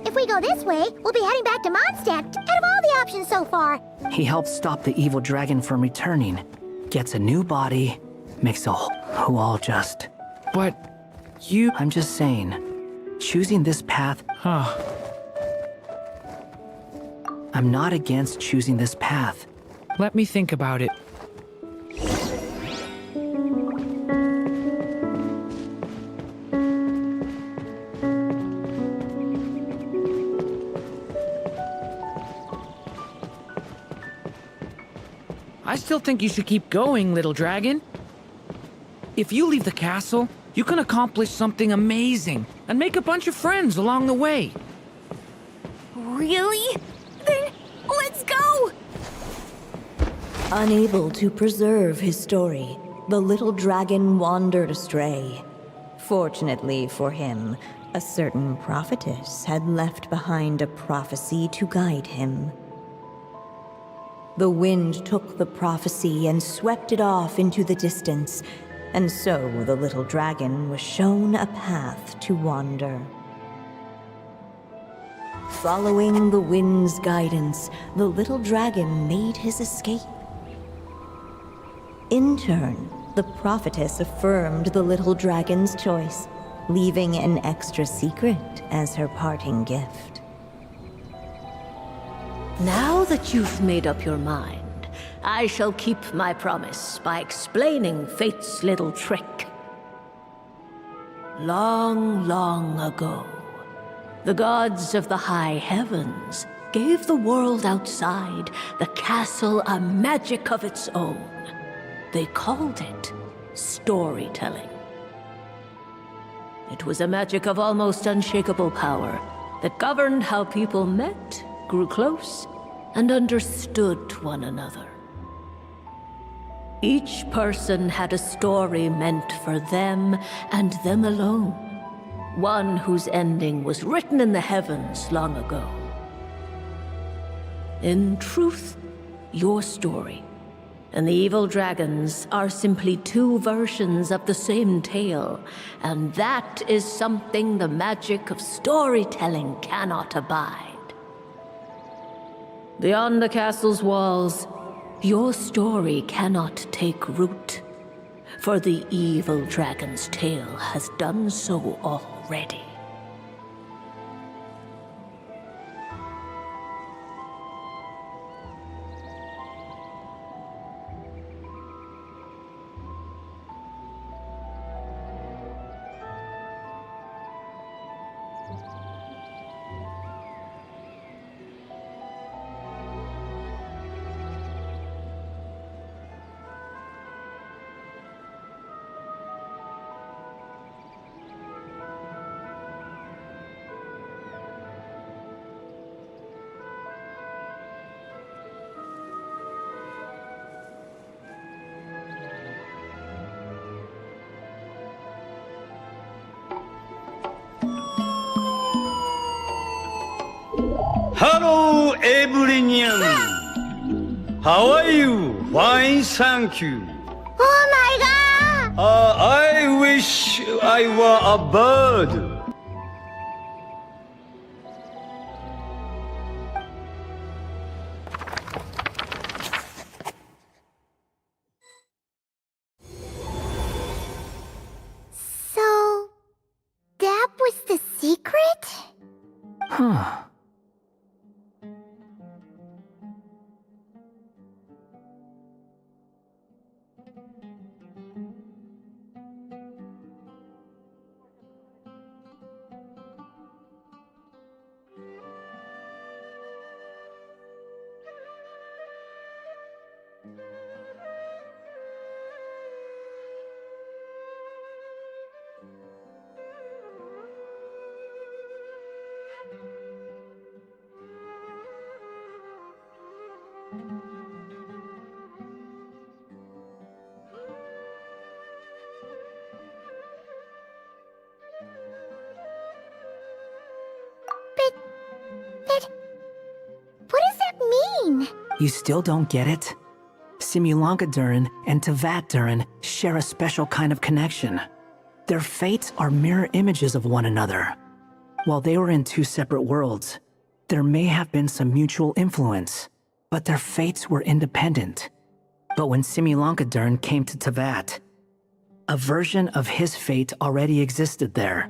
If we go this way, we'll be heading back to Mondstadt out of all the options so far. He helps stop the evil dragon from returning, gets a new body, makes a who all just... But you... I'm just saying, choosing this path... I'm not against choosing this path. Let me think about it. I still think you should keep going, little dragon. If you leave the castle, you can accomplish something amazing and make a bunch of friends along the way. Really? Then let's go! Unable to preserve his story, the little dragon wandered astray. Fortunately for him, a certain prophetess had left behind a prophecy to guide him. The wind took the prophecy and swept it off into the distance, and so the little dragon was shown a path to wander. Following the wind's guidance, the little dragon made his escape. In turn, the prophetess affirmed the little dragon's choice, leaving an extra secret as her parting gift. Now that you've made up your mind, I shall keep my promise by explaining fate's little trick. Long, long ago, the gods of the high heavens gave the world outside the castle a magic of its own. They called it storytelling. It was a magic of almost unshakable power that governed how people met, grew close, and understood one another. Each person had a story meant for them and them alone, one whose ending was written in the heavens long ago. In truth, your story and the evil dragons are simply two versions of the same tale, and that is something the magic of storytelling cannot abide. Beyond the castle's walls, your story cannot take root, for the evil dragon's tale has done so already. Hello, everyone. How are you? Fine, thank you. Oh my god! I wish I were a bird. So, that was the secret? Huh. But what does that mean? You still don't get it? Simulanka Durin and Tevat Durin share a special kind of connection. Their fates are mirror images of one another. While they were in two separate worlds, there may have been some mutual influence, but their fates were independent. But when Simulanka Durin came to Tevat, a version of his fate already existed there.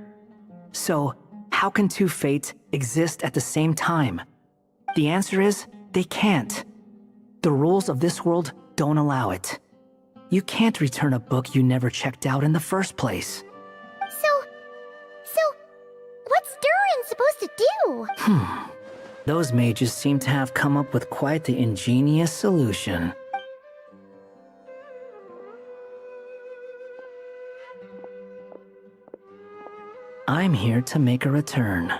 So, how can two fates exist at the same time? The answer is, they can't. The rules of this world don't allow it. You can't return a book you never checked out in the first place. So, what's Durin supposed to do? Those mages seem to have come up with quite the ingenious solution. I'm here to make a return.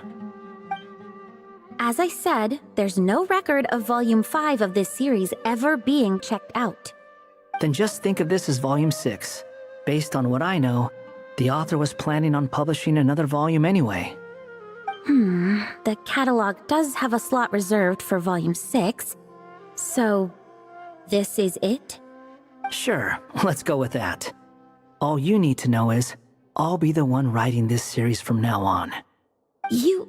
As I said, there's no record of Volume 5 of this series ever being checked out. Then just think of this as Volume 6. Based on what I know, the author was planning on publishing another volume anyway. The catalog does have a slot reserved for Volume 6. So, this is it? Sure, let's go with that. All you need to know is, I'll be the one writing this series from now on. You...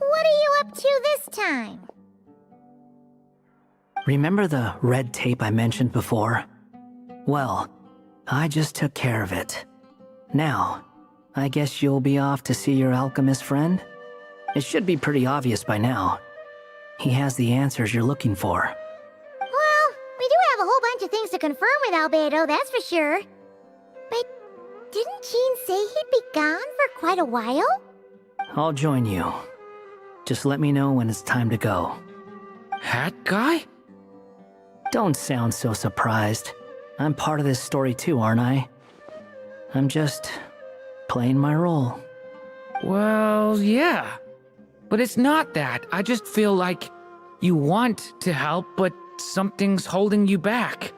What are you up to this time? Remember the red tape I mentioned before? Well, I just took care of it. Now, I guess you'll be off to see your alchemist friend? It should be pretty obvious by now. He has the answers you're looking for. Well, we do have a whole bunch of things to confirm with Albedo, that's for sure. But didn't Jean say he'd be gone for quite a while? I'll join you. Just let me know when it's time to go. Hat guy? Don't sound so surprised. I'm part of this story too, aren't I? I'm just playing my role. Well, yeah. But it's not that. I just feel like you want to help, but something's holding you back.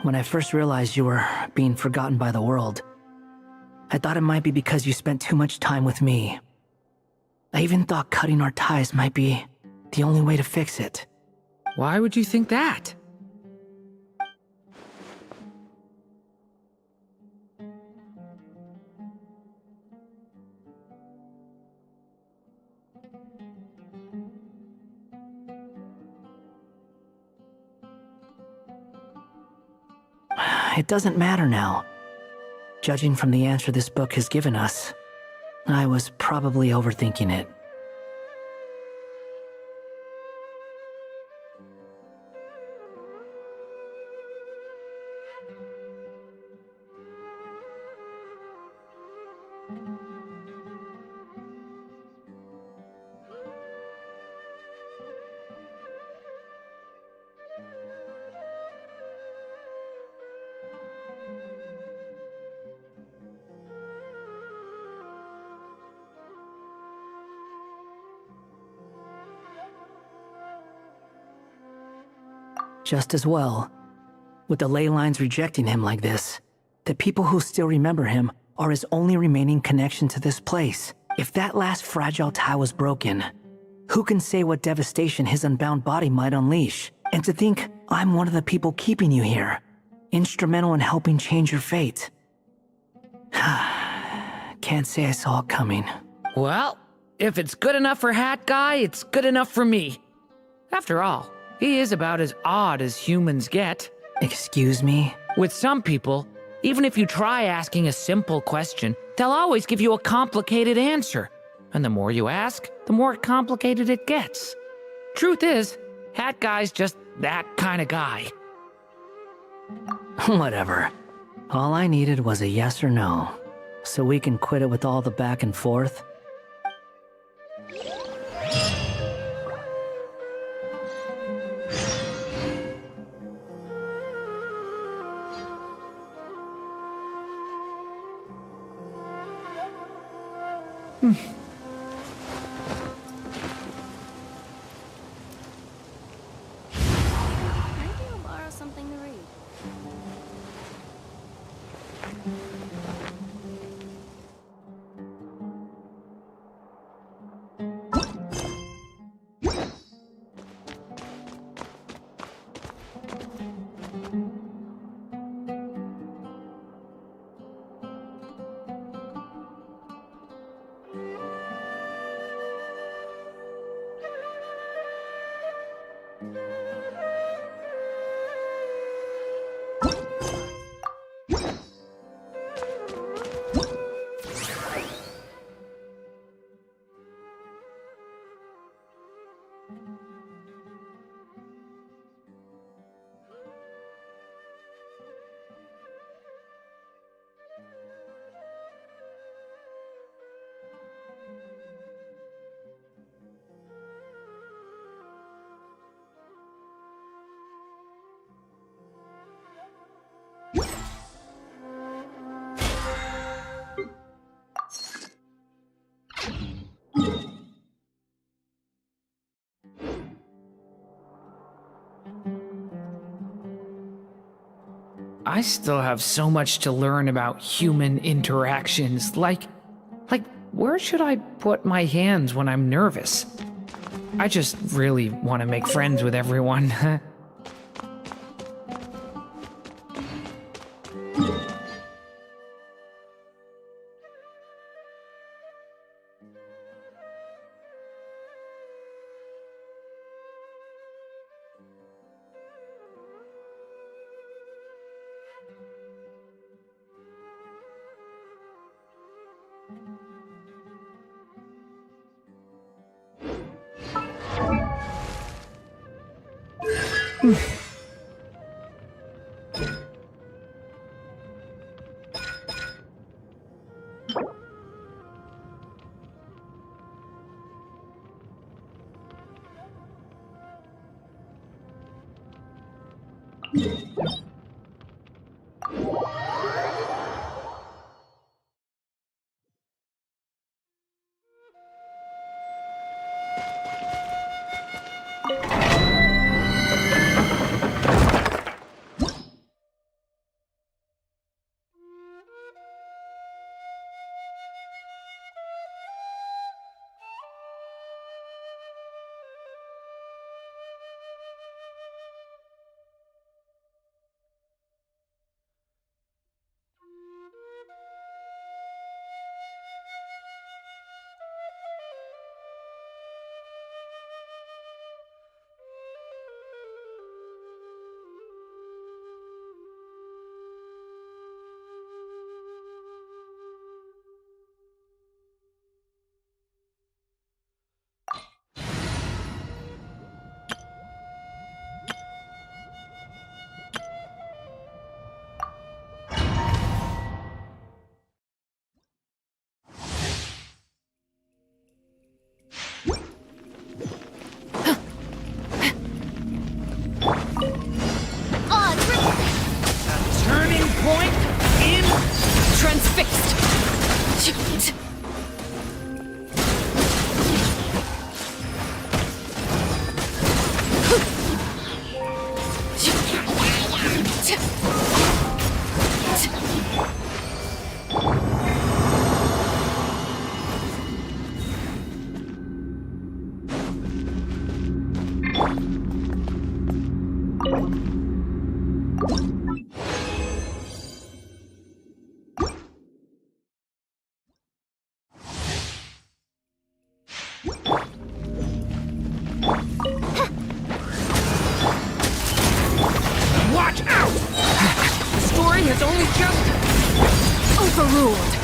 When I first realized you were being forgotten by the world, I thought it might be because you spent too much time with me. I even thought cutting our ties might be the only way to fix it. Why would you think that? It doesn't matter now. Judging from the answer this book has given us, I was probably overthinking it. Just as well. With the ley lines rejecting him like this, the people who still remember him are his only remaining connection to this place. If that last fragile tie was broken, who can say what devastation his unbound body might unleash? And to think I'm one of the people keeping you here, instrumental in helping change your fate. Can't say I saw it coming. Well, if it's good enough for Hat Guy, it's good enough for me. After all, he is about as odd as humans get. Excuse me? With some people, even if you try asking a simple question, they'll always give you a complicated answer. And the more you ask, the more complicated it gets. Truth is, Hat Guy's just that kind of guy. Whatever. All I needed was a yes or no, so we can quit it with all the back and forth. Maybe I'll borrow something to read. I still have so much to learn about human interactions. Like, where should I put my hands when I'm nervous? I just really want to make friends with everyone. Turning point in Transfixed. Watch out! The story has only just Overruled.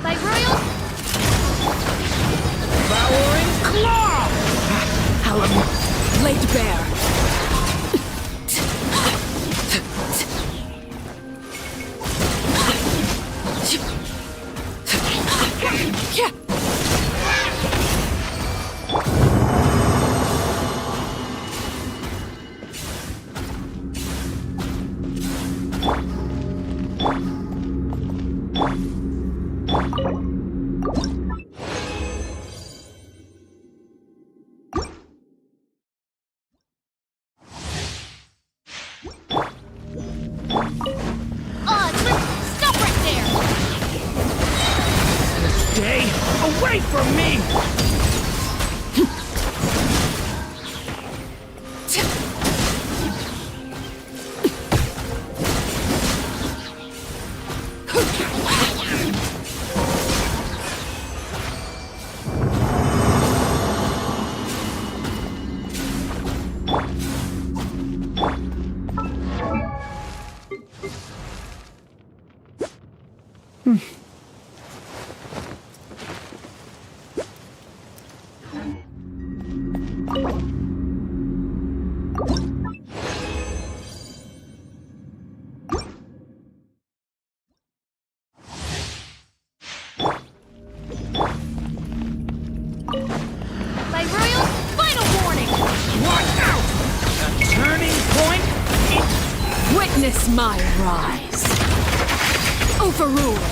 My royal devouring claw! Howler, laid bare. stop right there! Stay away from me! My royal final warning! Watch out! The turning point is... Witness my rise. Overruled.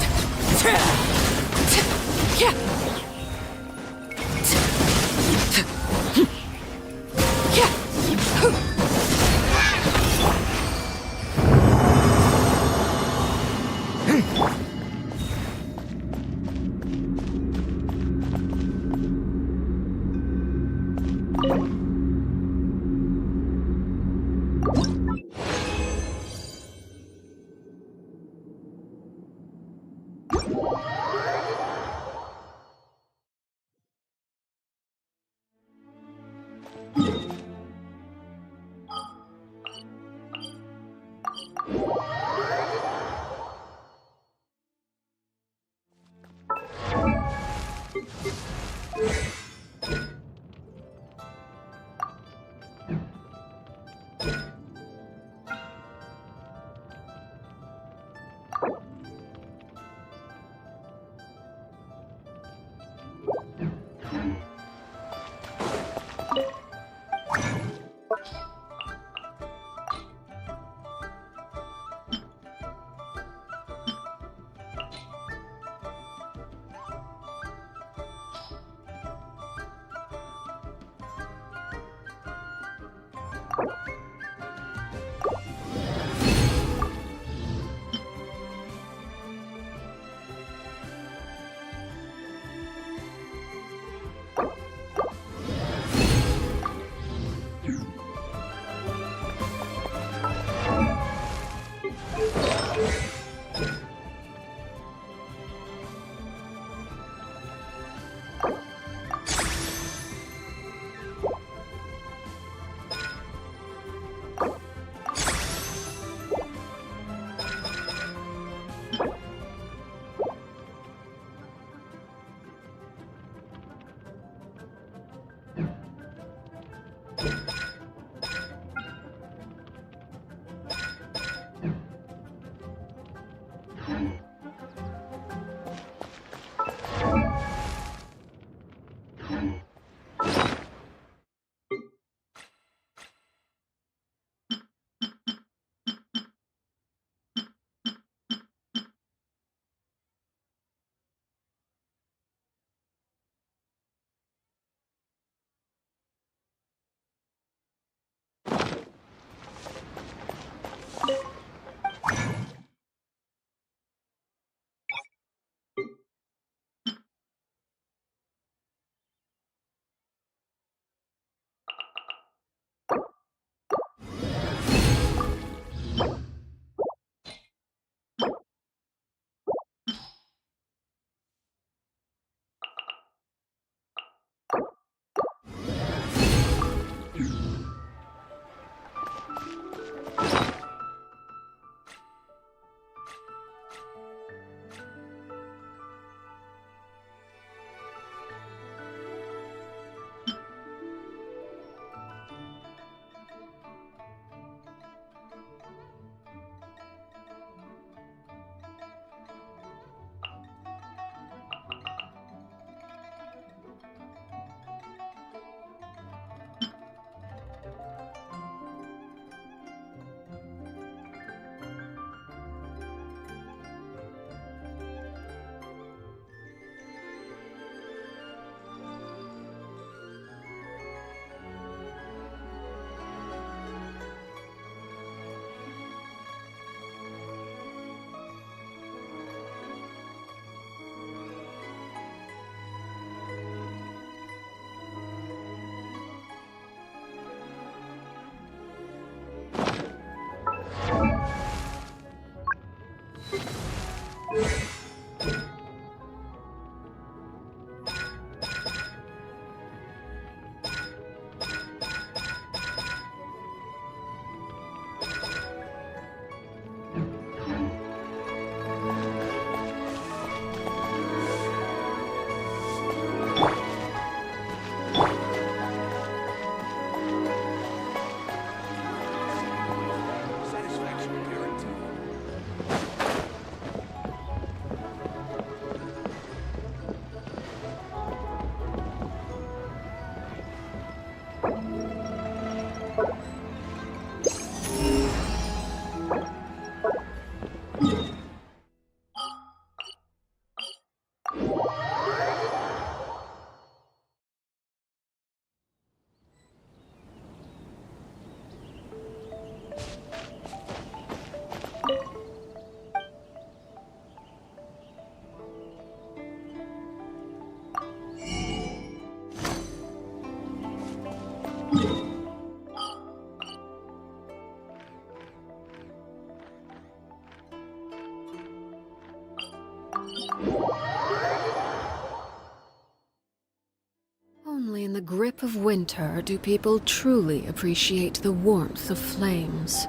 Only in the grip of winter do people truly appreciate the warmth of flames.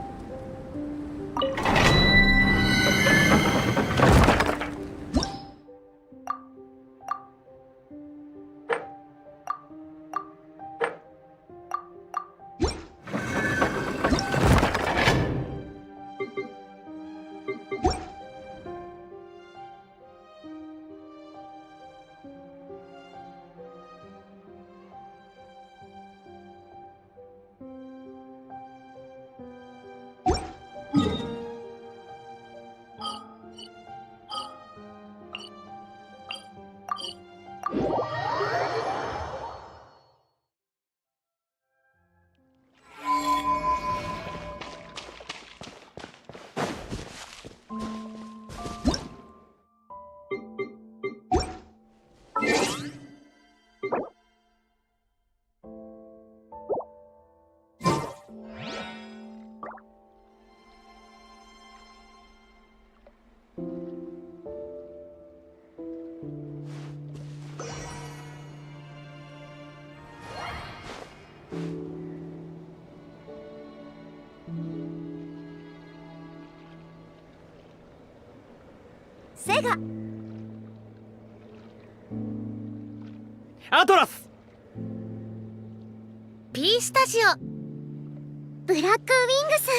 セガ。アトラス。 P スタジオ。ブラックウィングス。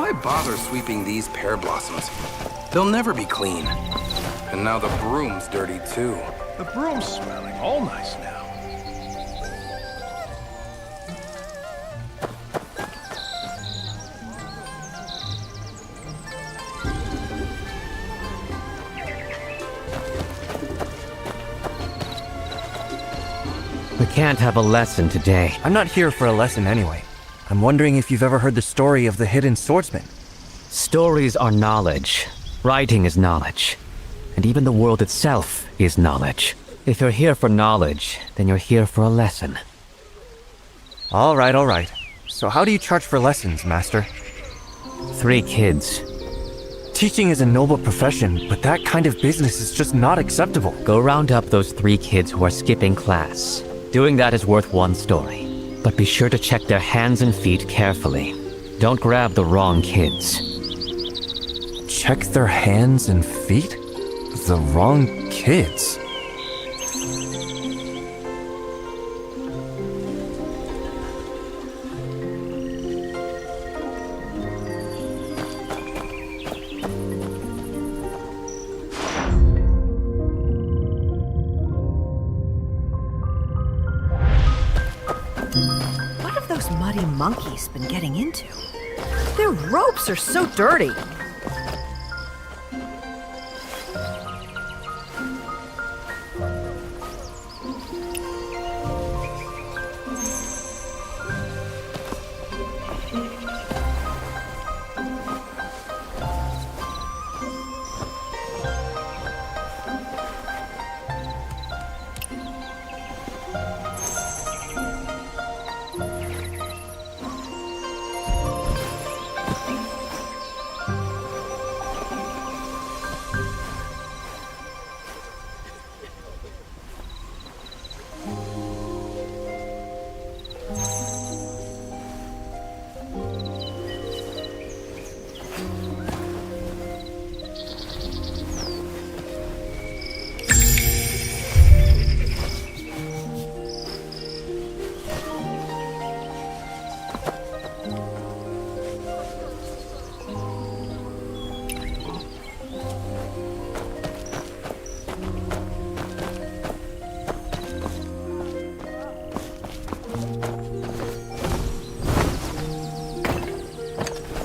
Why bother sweeping these pear blossoms? They'll never be clean. And now the broom's dirty too. The broom's smelling all nice now. We can't have a lesson today. I'm not here for a lesson anyway. I'm wondering if you've ever heard the story of the hidden swordsman. Stories are knowledge. Writing is knowledge. And even the world itself is knowledge. If you're here for knowledge, then you're here for a lesson. All right. So how do you charge for lessons, Master? 3 kids. Teaching is a noble profession, but that kind of business is just not acceptable. Go round up those 3 kids who are skipping class. Doing that is worth 1 story. But be sure to check their hands and feet carefully. Don't grab the wrong kids. Check their hands and feet? The wrong kids? What have those muddy monkeys been getting into? Their ropes are so dirty.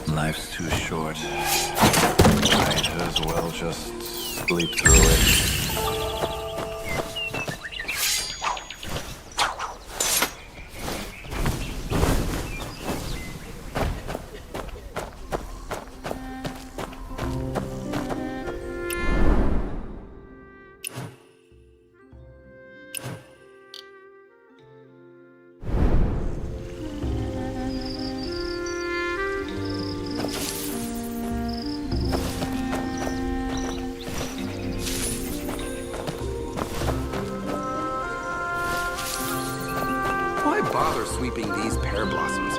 Life's too short. Might as well just sleep through it. Why bother sweeping these pear blossoms?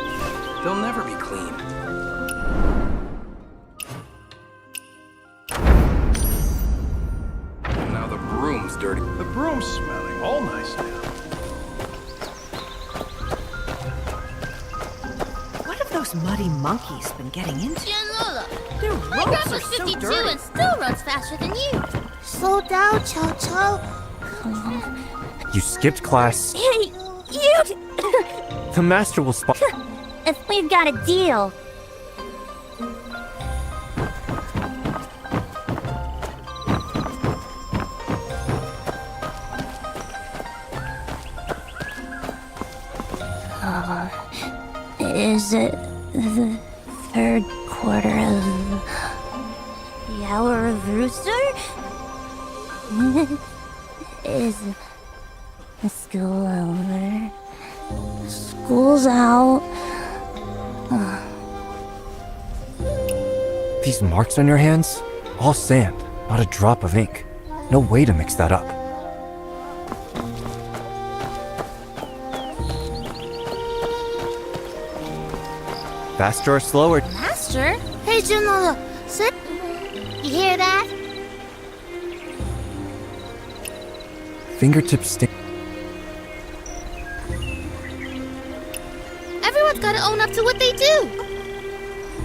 They'll never be clean. And now the broom's dirty. The broom's smelling all nice now. What have those muddy monkeys been getting into? Lola, Their my ropes grandma's are so 52 dirty. and still runs faster than you. Slow down, Chow Chow. You skipped class. Hey, you! The master will spot. If we've got a deal. Is it the 3rd quarter of the hour of rooster? Is the school over? School's out. These marks on your hands? All sand, not a drop of ink. No way to mix that up. Faster or slower? Master? Hey, Junola, sit. You hear that? Fingertips sting. Everyone's gotta own up to what they do.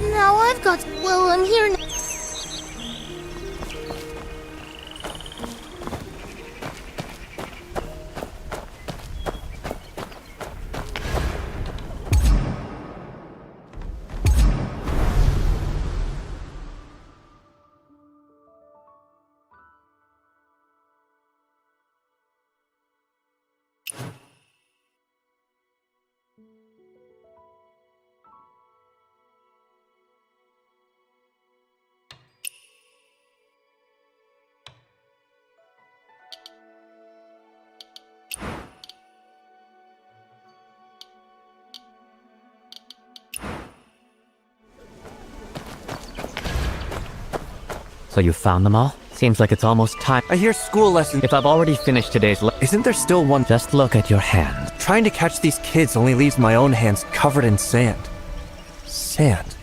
No one I've got... Well, I'm here now. So you found them all? Seems like it's almost time. I hear school lessons. If I've already finished today's Isn't there still one? Just look at your hand. Trying to catch these kids only leaves my own hands covered in sand. Sand.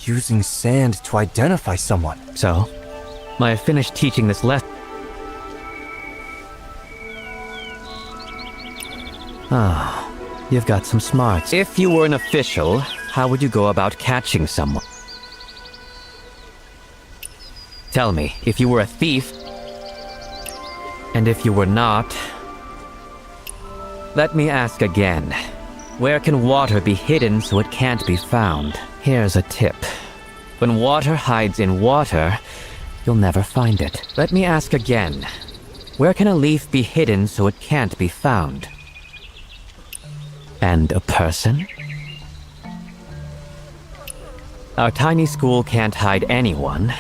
Using sand to identify someone. So, I have finished teaching this lesson. Ah, you've got some smarts. If you were an official, how would you go about catching someone? Tell me, if you were a thief, and if you were not, let me ask again. Where can water be hidden so it can't be found? Here's a tip. When water hides in water, you'll never find it. Let me ask again. Where can a leaf be hidden so it can't be found? And a person? Our tiny school can't hide anyone,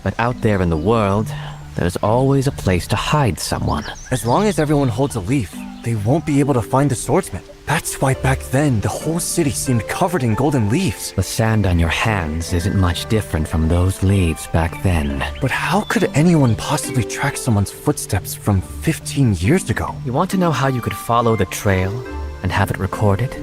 but out there in the world, there's always a place to hide someone. As long as everyone holds a leaf, they won't be able to find the swordsman. That's why back then, the whole city seemed covered in golden leaves. The sand on your hands isn't much different from those leaves back then. But how could anyone possibly track someone's footsteps from 15 years ago? You want to know how you could follow the trail and have it recorded?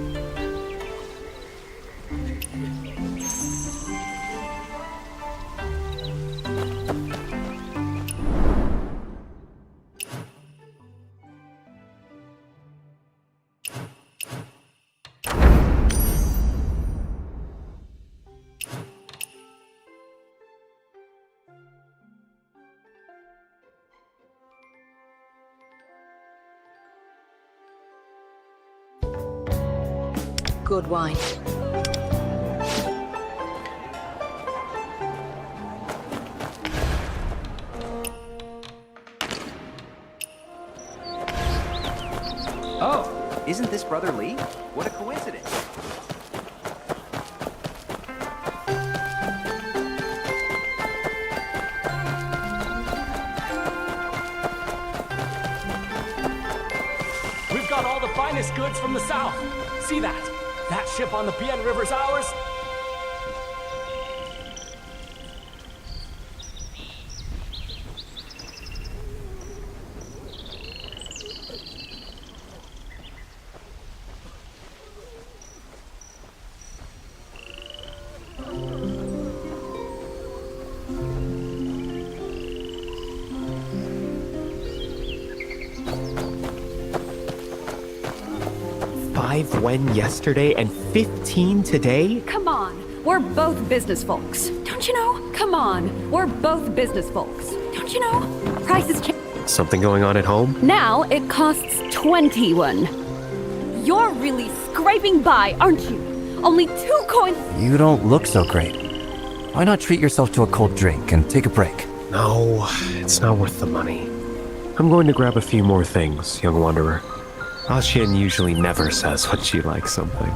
Good wine. Oh, isn't this Brother Lee? What a coincidence. We've got all the finest goods from the south. See that? That ship on the Bien River's ours? When yesterday and 15 today? Come on, we're both business folks. Don't you know? Come on, we're both business folks. Don't you know? Prices change. Something going on at home? Now it costs 21. You're really scraping by, aren't you? Only 2 coins. You don't look so great. Why not treat yourself to a cold drink and take a break? No, it's not worth the money. I'm going to grab a few more things, young wanderer. Ashian usually never says when she likes something.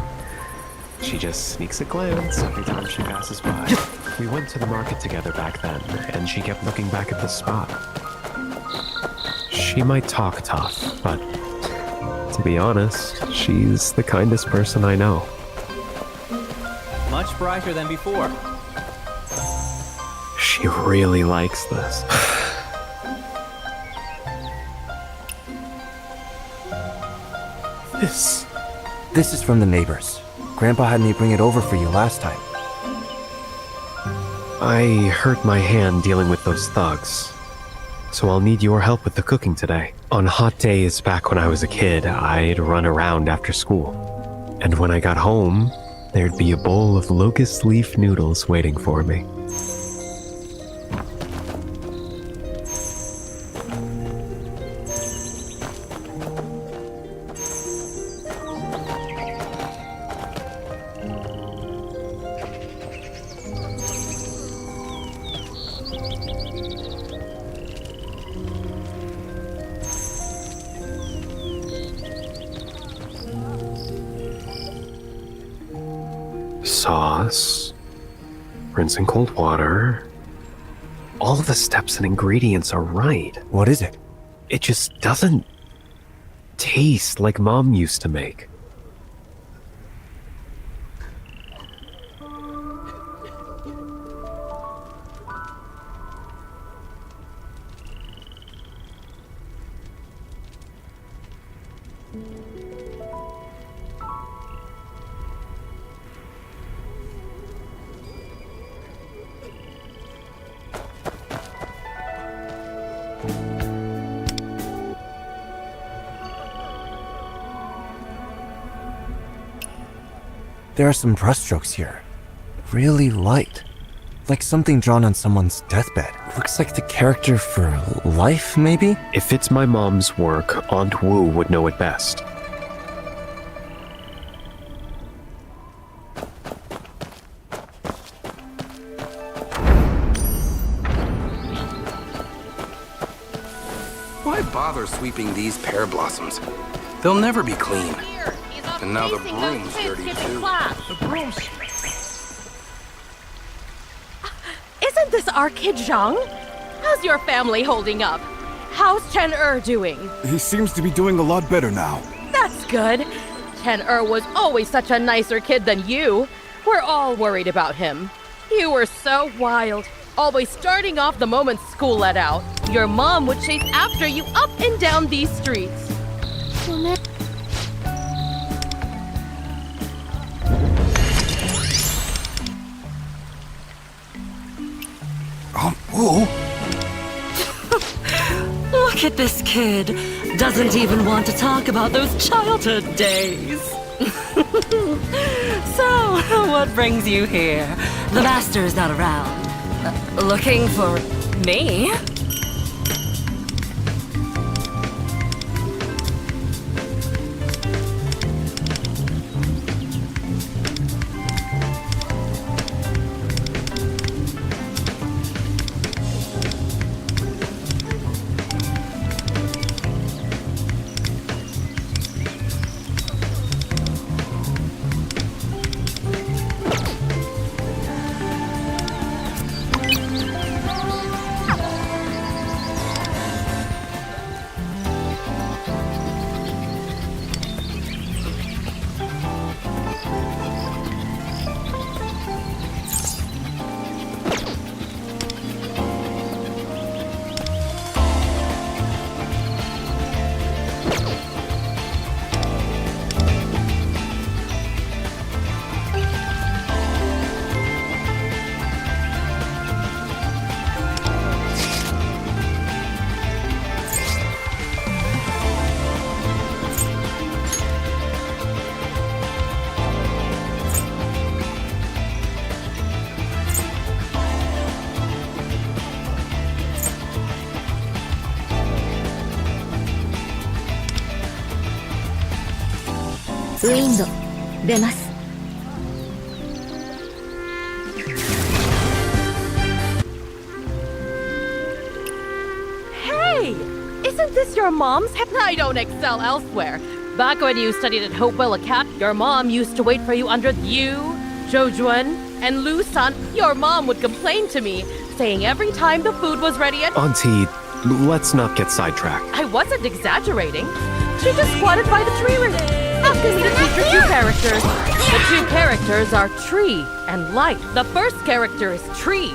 She just sneaks a glance every time she passes by. We went to the market together back then, and she kept looking back at this spot. She might talk tough, but to be honest, she's the kindest person I know. Much brighter than before. She really likes this. This is from the neighbors. Grandpa had me bring it over for you last time. I hurt my hand dealing with those thugs, so I'll need your help with the cooking today. On hot days back when I was a kid, I'd run around after school. And when I got home, there'd be a bowl of locust leaf noodles waiting for me. Sauce, rinse in cold water. All the steps and ingredients are right. What is it? It just doesn't taste like Mom used to make. There are some brushstrokes here. Really light. Like something drawn on someone's deathbed. Looks like the character for life, maybe? If it's my mom's work, Aunt Wu would know it best. Why bother sweeping these pear blossoms? They'll never be clean. And now the broom's dirty too. The broom's... Isn't this our kid Zhang? How's your family holding up? How's Chen doing? He seems to be doing a lot better now. That's good. Chen was always such a nicer kid than you. We're all worried about him. You were so wild, always starting off the moment school let out. Your mom would chase after you up and down these streets. Wu? Look at this kid. Doesn't even want to talk about those childhood days. So, what brings you here? The master's not around. Looking for me? Window. 出ます。 Hey! Isn't this your mom's? I don't excel elsewhere. Back when you studied at Hopewell Academy, your mom used to wait for you under you, Zhoujuan, and Lu San. Your mom would complain to me, saying every time the food was ready at— Auntie, let's not get sidetracked. I wasn't exaggerating. She just squatted by the tree root, asking me to teach her two characters. The two characters are tree and light. The first character is tree.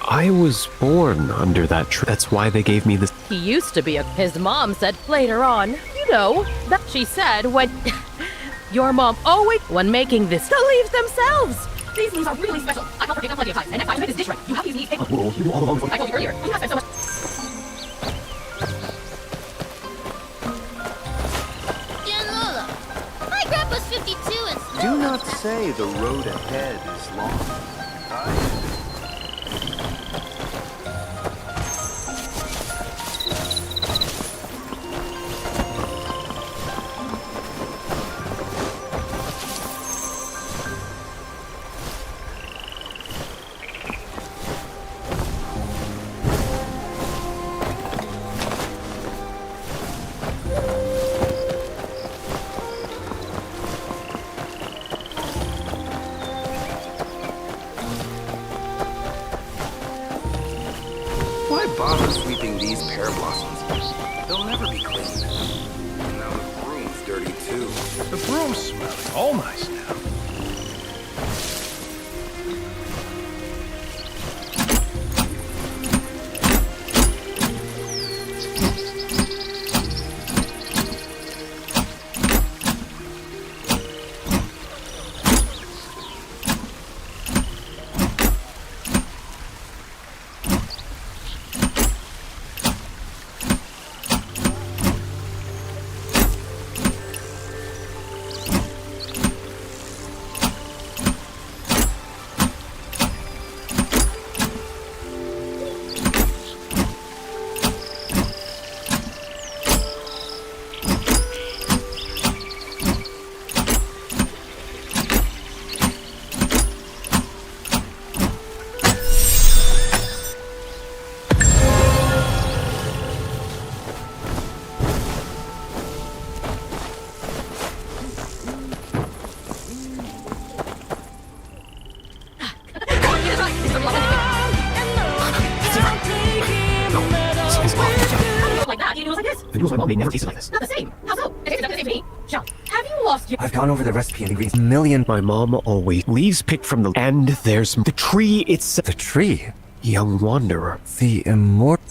I was born under that tree. That's why they gave me this. He used to be his mom said later on, you know, that she said when your mom always, when making this, the leaves themselves. These leaves are really special. I've helped her pick them plenty of times, and next time you make this dish right, you have to use these. You all alone. I told you earlier, you have spent so much. Do not say the road ahead is long. Why bother sweeping these pear blossoms? They'll never be clean. And now the broom's dirty too. The broom's smelling all nice now. The noodles my mom made never tasted like this. Not the same. How so? It tastes exactly the same to me. Sean, have you lost your... I've gone over the recipe and ingredients a million. My mom always leaves picked from the... And there's the tree itself. The tree? Young wanderer. The immortal...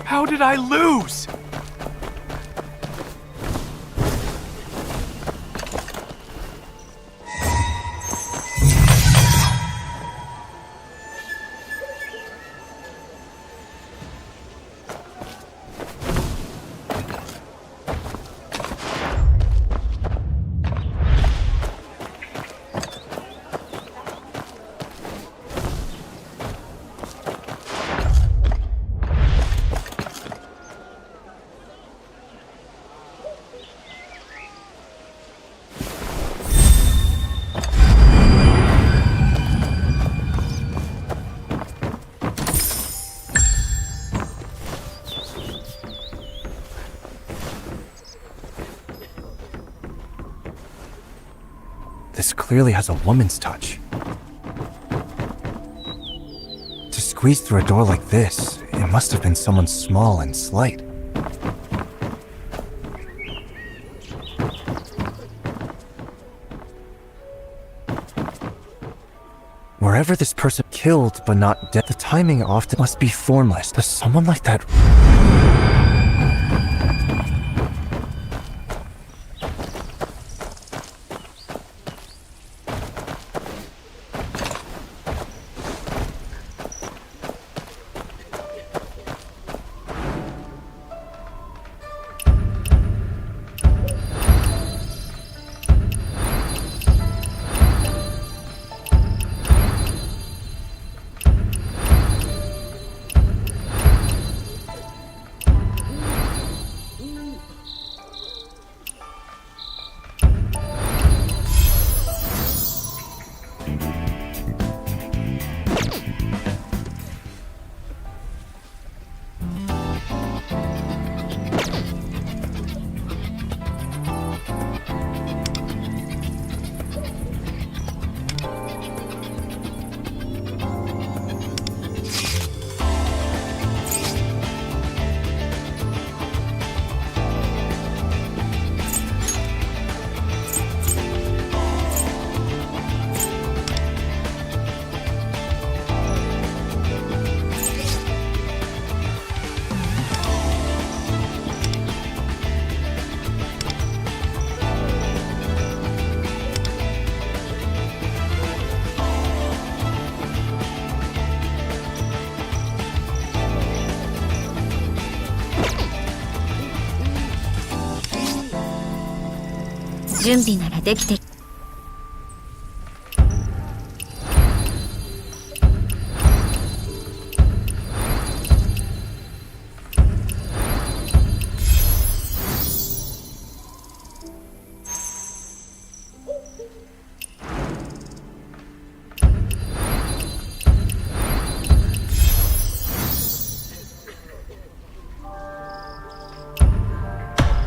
How did I lose? This clearly has a woman's touch. To squeeze through a door like this, it must have been someone small and slight. Wherever this person killed but not dead, the timing often must be formless. Does someone like that... 準備ならできて。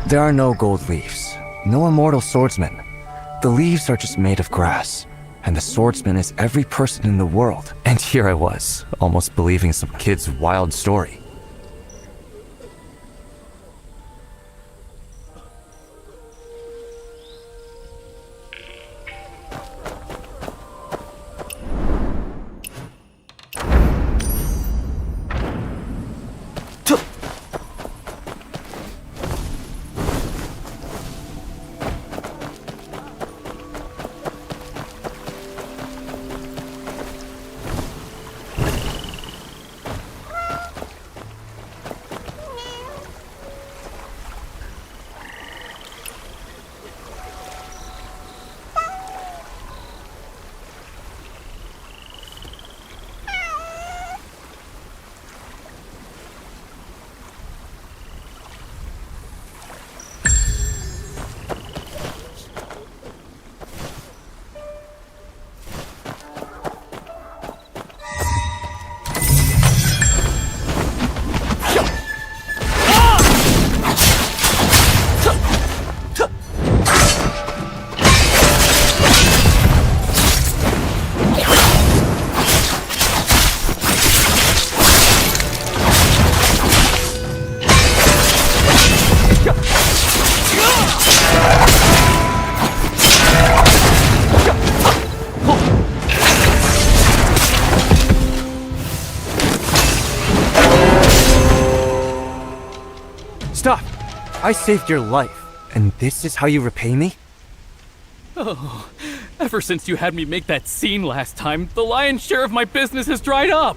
There are no gold leaves, no immortal swordsman. The leaves are just made of grass, and the swordsman is every person in the world. And here I was, almost believing some kid's wild story. Stop! I saved your life, and this is how you repay me? Oh, ever since you had me make that scene last time, the lion's share of my business has dried up.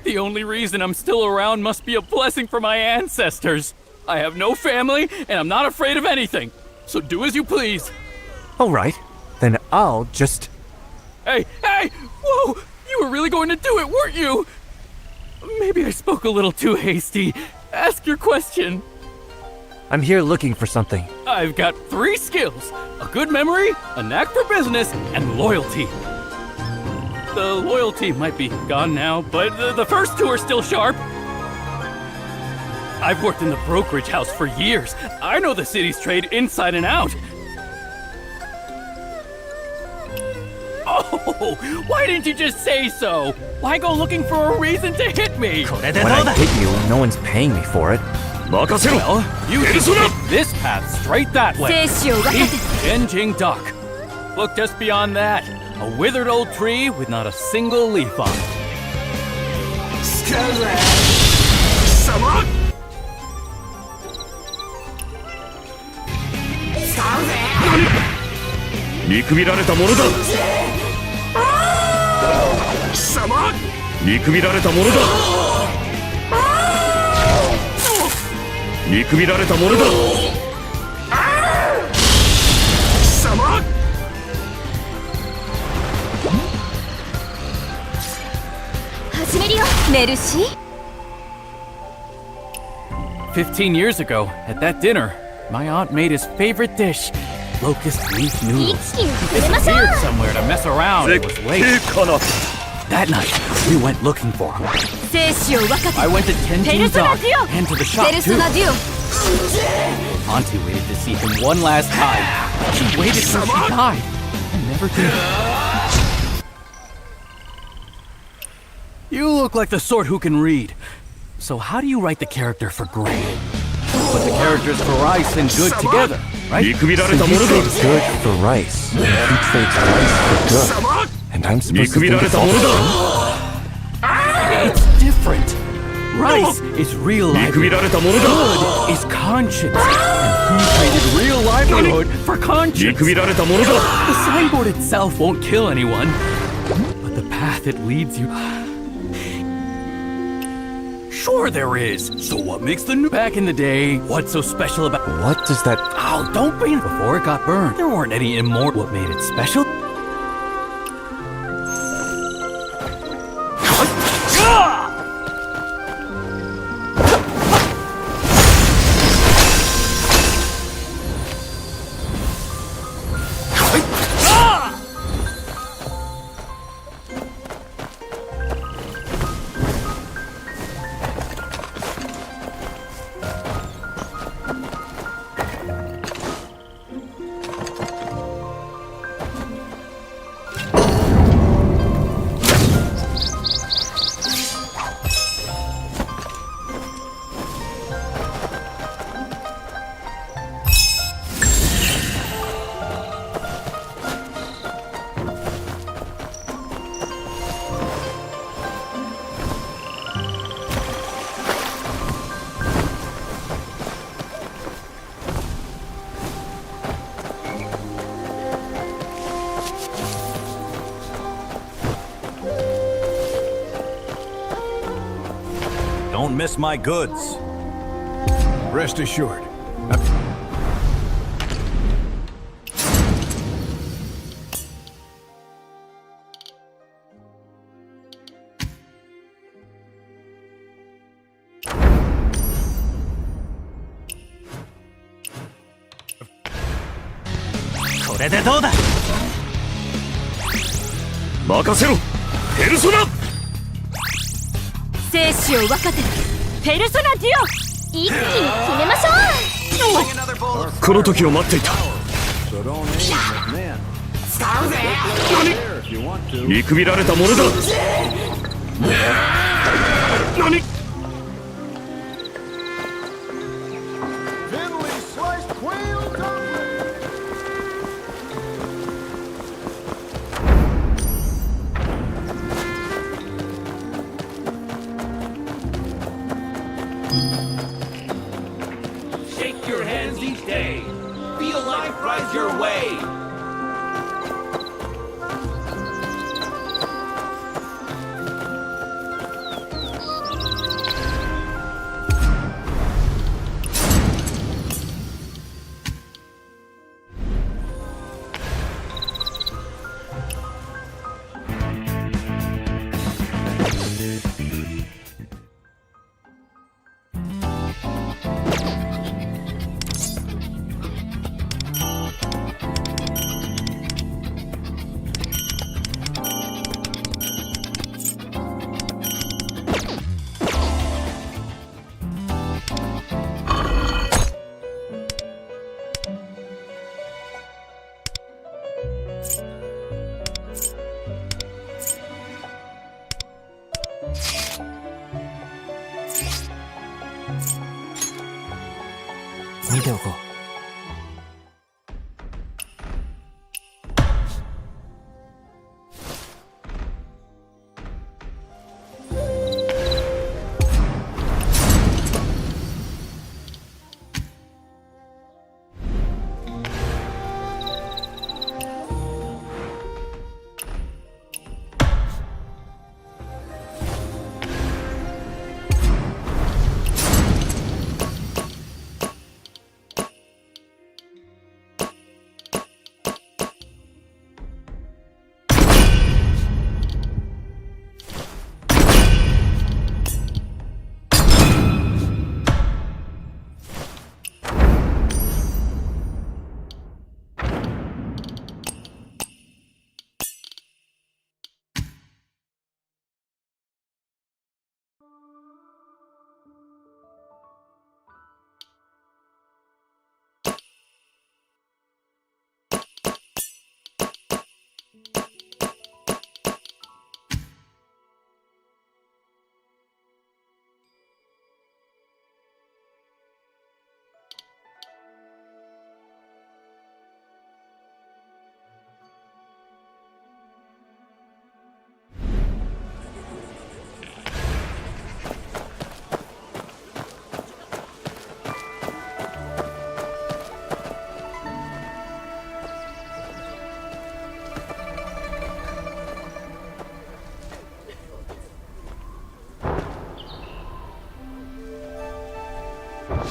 The only reason I'm still around must be a blessing from my ancestors. I have no family, and I'm not afraid of anything. So do as you please. All right, then I'll just... Hey! Whoa! You were really going to do it, weren't you? Maybe I spoke a little too hasty. Ask your question. I'm here looking for something. I've got 3 skills. A good memory, a knack for business, and loyalty. The loyalty might be gone now, but the first 2 are still sharp. I've worked in the brokerage house for years. I know the city's trade inside and out. Oh, why didn't you just say so? Why go looking for a reason to hit me? When I hit you, no one's paying me for it. Well, you should take this path straight that way. East Genjing Dock. Look just beyond that. A withered old tree with not a single leaf on it. Merushi? 15 years ago, at that dinner, my aunt made his favorite dish, locust leaf noodles. He disappeared somewhere to mess around. It was late. That night, we went looking for him. I went to Tenjin Dock and to the shop too. Auntie waited to see him one last time. She waited till she died and never did. You look like the sort who can read. So how do you write the character for Gray? Put the characters for Rice and Good together, right? So you trade good for rice. He trades rice for good. And I'm supposed to think it's all It's different. Rice is real livelihood. Good is conscience. And he traded real livelihood for conscience. The signboard itself won't kill anyone, but the path it leads you... Sure there is. So what makes the new... Back in the day, what's so special about... What does that... Oh, don't be... Before it got burned, there weren't any immortal... What made it special? Don't miss my goods. Rest assured. Persona 生死を分かてペルソナデュオ一気に決めましょうこの時を待っていた。見くびられたものだ。何Shake your hands each day. Feel life rise your way.見ておこう。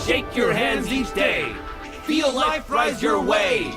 shake your hands each day. Feel life rise your way.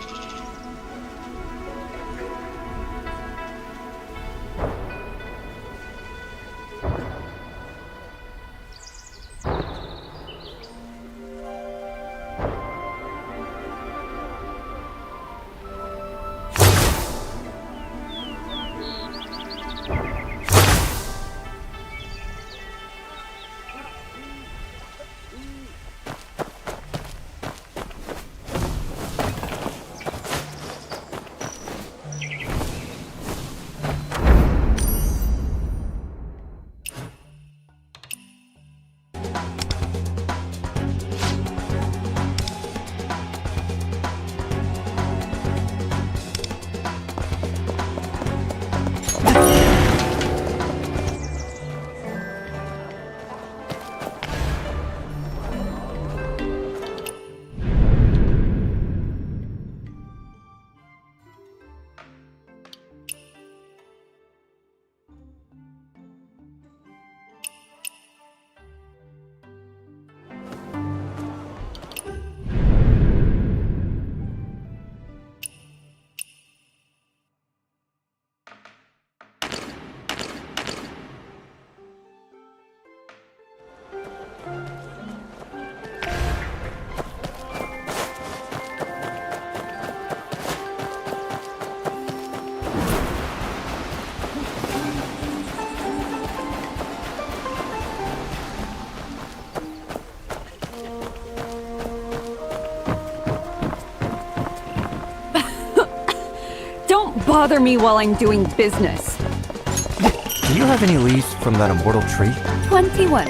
Bother me while I'm doing business. Do you have any leaves from that immortal tree? 21.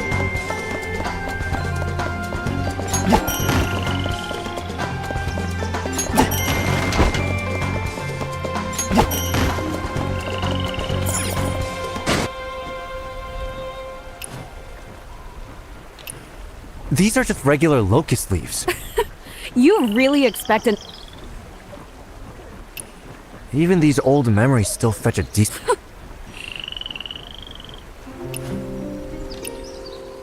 These are just regular locust leaves. You really expect an... Even these old memories still fetch a decent...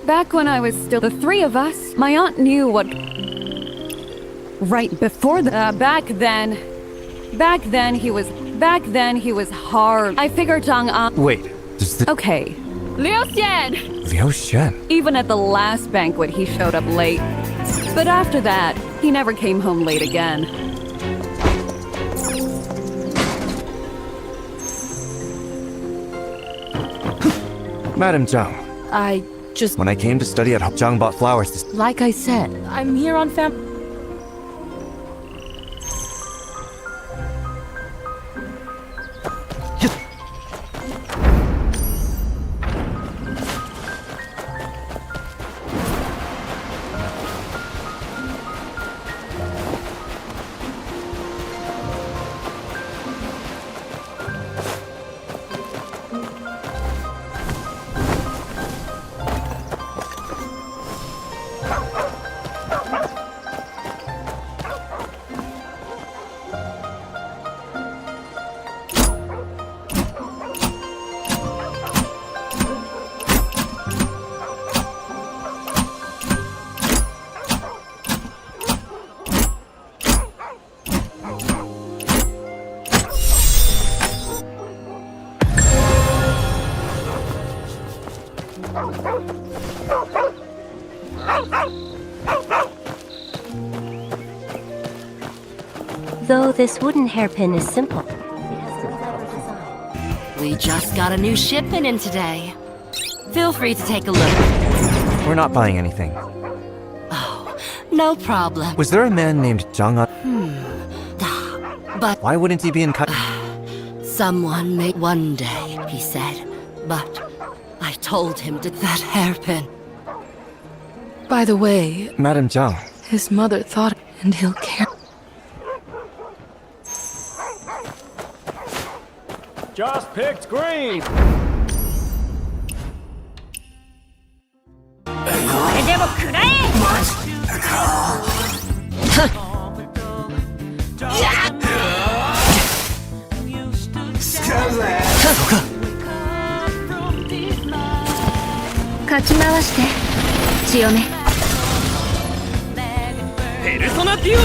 Back when I was still the three of us, my aunt knew what... Right before the... Back then he was hard. I figured Zhang Wait, does the... Okay. Liu Xian! Liu Xian? Even at the last banquet, he showed up late. But after that, he never came home late again. Madam Zhang. When I came to study at Zhang bought flowers this... Like I said, I'm here on Though this wooden hairpin is simple. We just got a new shipment in today. Feel free to take a look. We're not buying anything. Oh, no problem. Was there a man named Zhang? But why wouldn't he be in someone may one day, he said. But I told him to that hairpin. By the way, Madam Zhang. His mother thought, and he'll care. Just picked green. 行ってよ。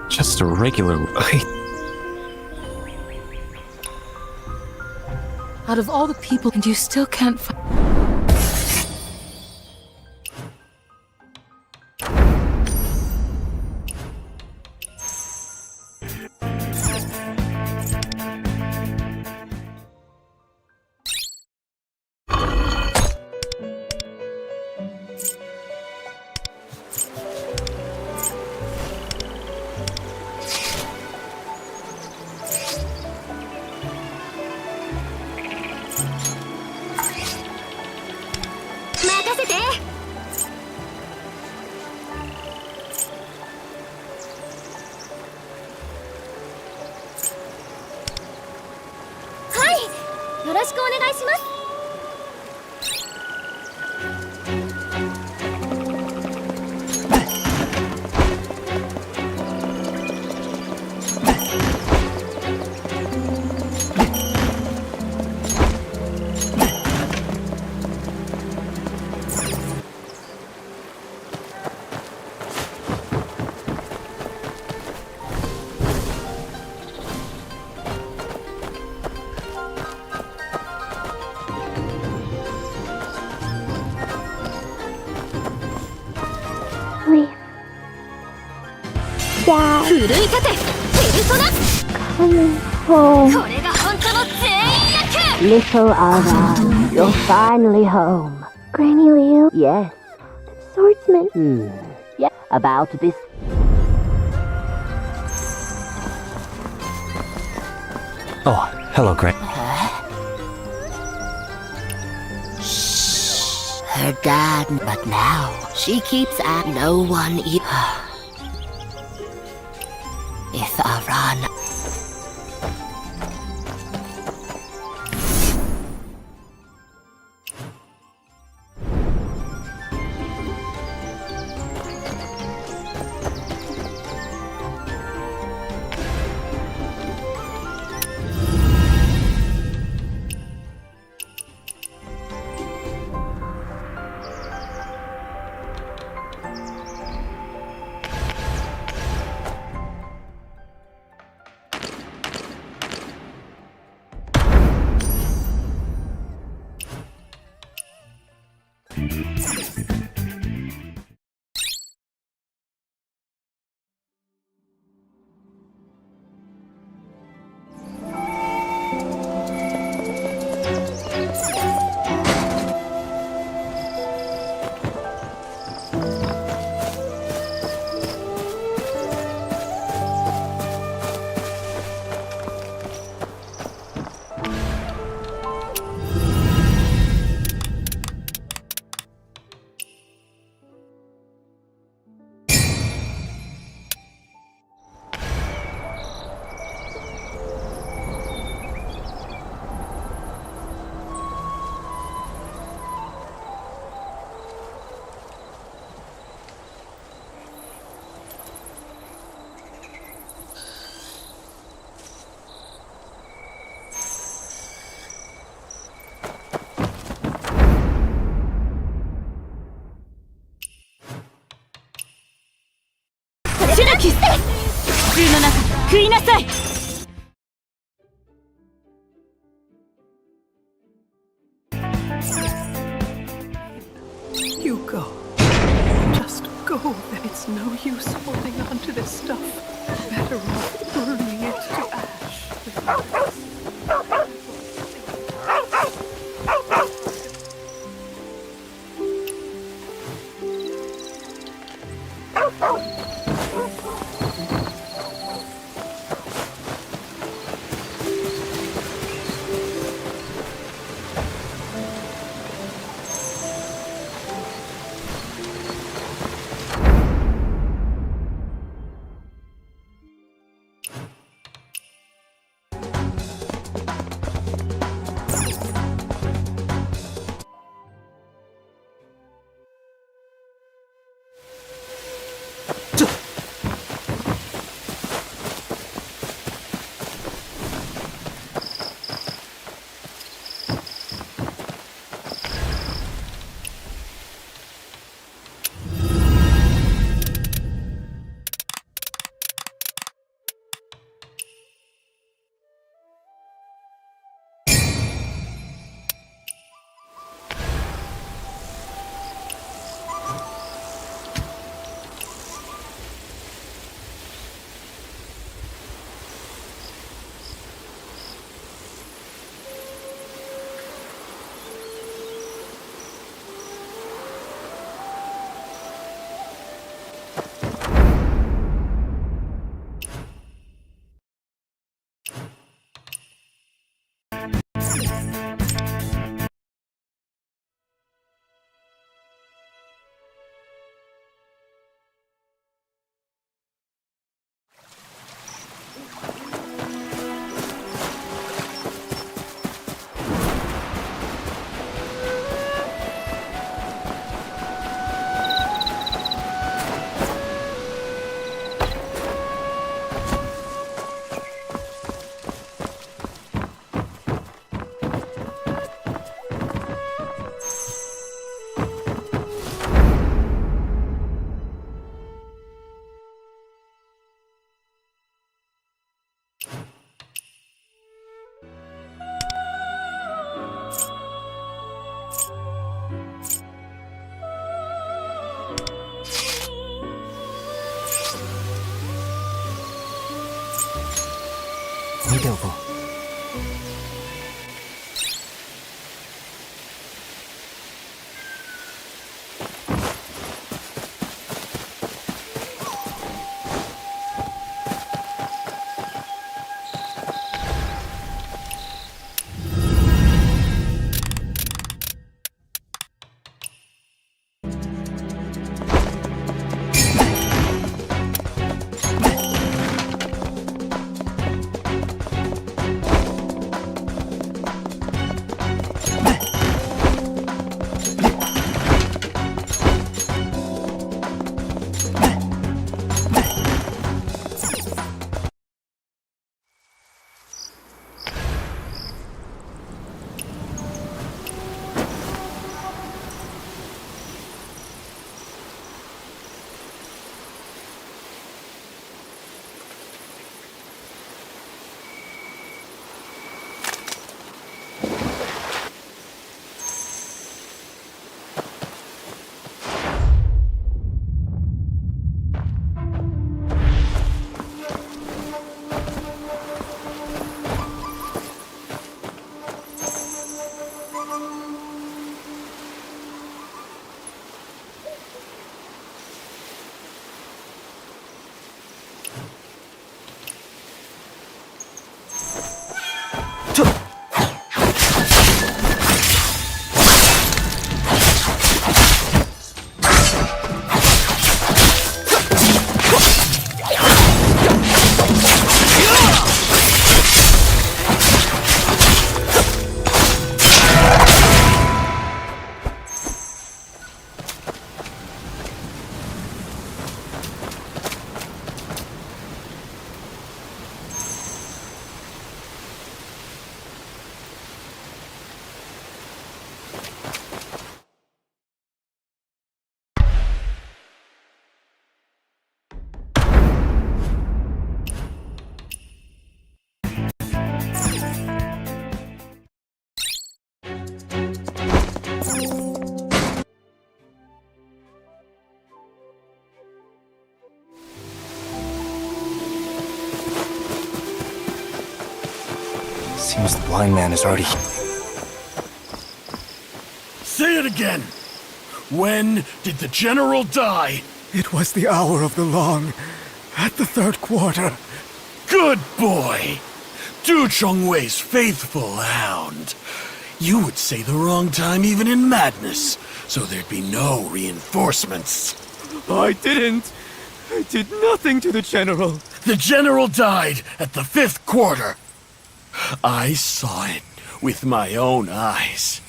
Just a regular. Out of all the people, and you still can't find. Little Ara, you're finally home. Granny Liu? Yes. Swordsman? Yeah, about this. Oh, hello, Grant. Her dad, but now she keeps at no one. If Aran. You go. Just go. Then it's no use holding on to this stuff. Better off burning it to ash. available. Seems the blind man is already... Say it again! When did the general die? It was the hour of the long, at the third quarter. Good boy! Du Chongwei's faithful hound. You would say the wrong time even in madness, so there'd be no reinforcements. I didn't. I did nothing to the general. The general died at the 5th quarter. I saw it with my own eyes.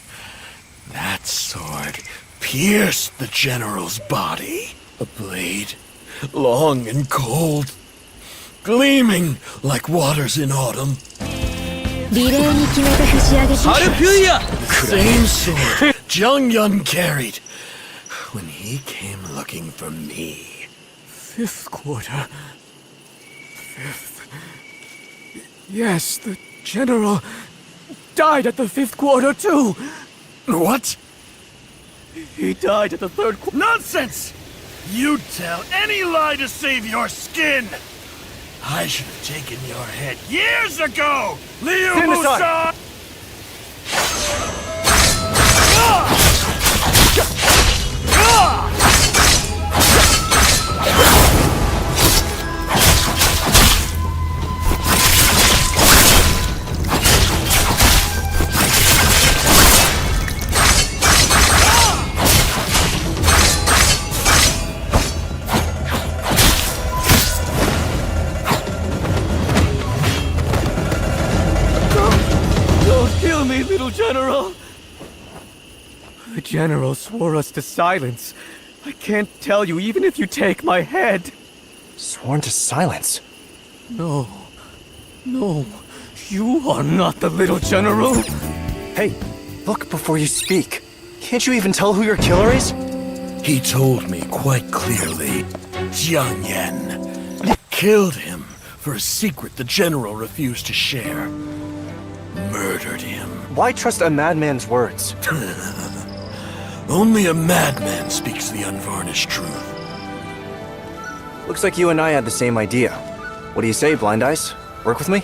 That sword pierced the general's body. A blade, long and cold, gleaming like waters in autumn. The same sword Zhang Yun carried when he came looking for me. 5th quarter. 5th. Yes, the general died at the 5th quarter too. What? He died at the 3rd quarter. Nonsense! You'd tell any lie to save your skin! I should have taken your head years ago! Liu Musan! Kill me, little general! The general swore us to silence. I can't tell you even if you take my head. Sworn to silence? No. No. You are not the little general. Hey, look before you speak. Can't you even tell who your killer is? He told me quite clearly. Jiang Yan killed him for a secret the general refused to share. Murdered him. Why trust a madman's words? Only a madman speaks the unvarnished truth. Looks like you and I had the same idea. What do you say, Blind Eyes? Work with me?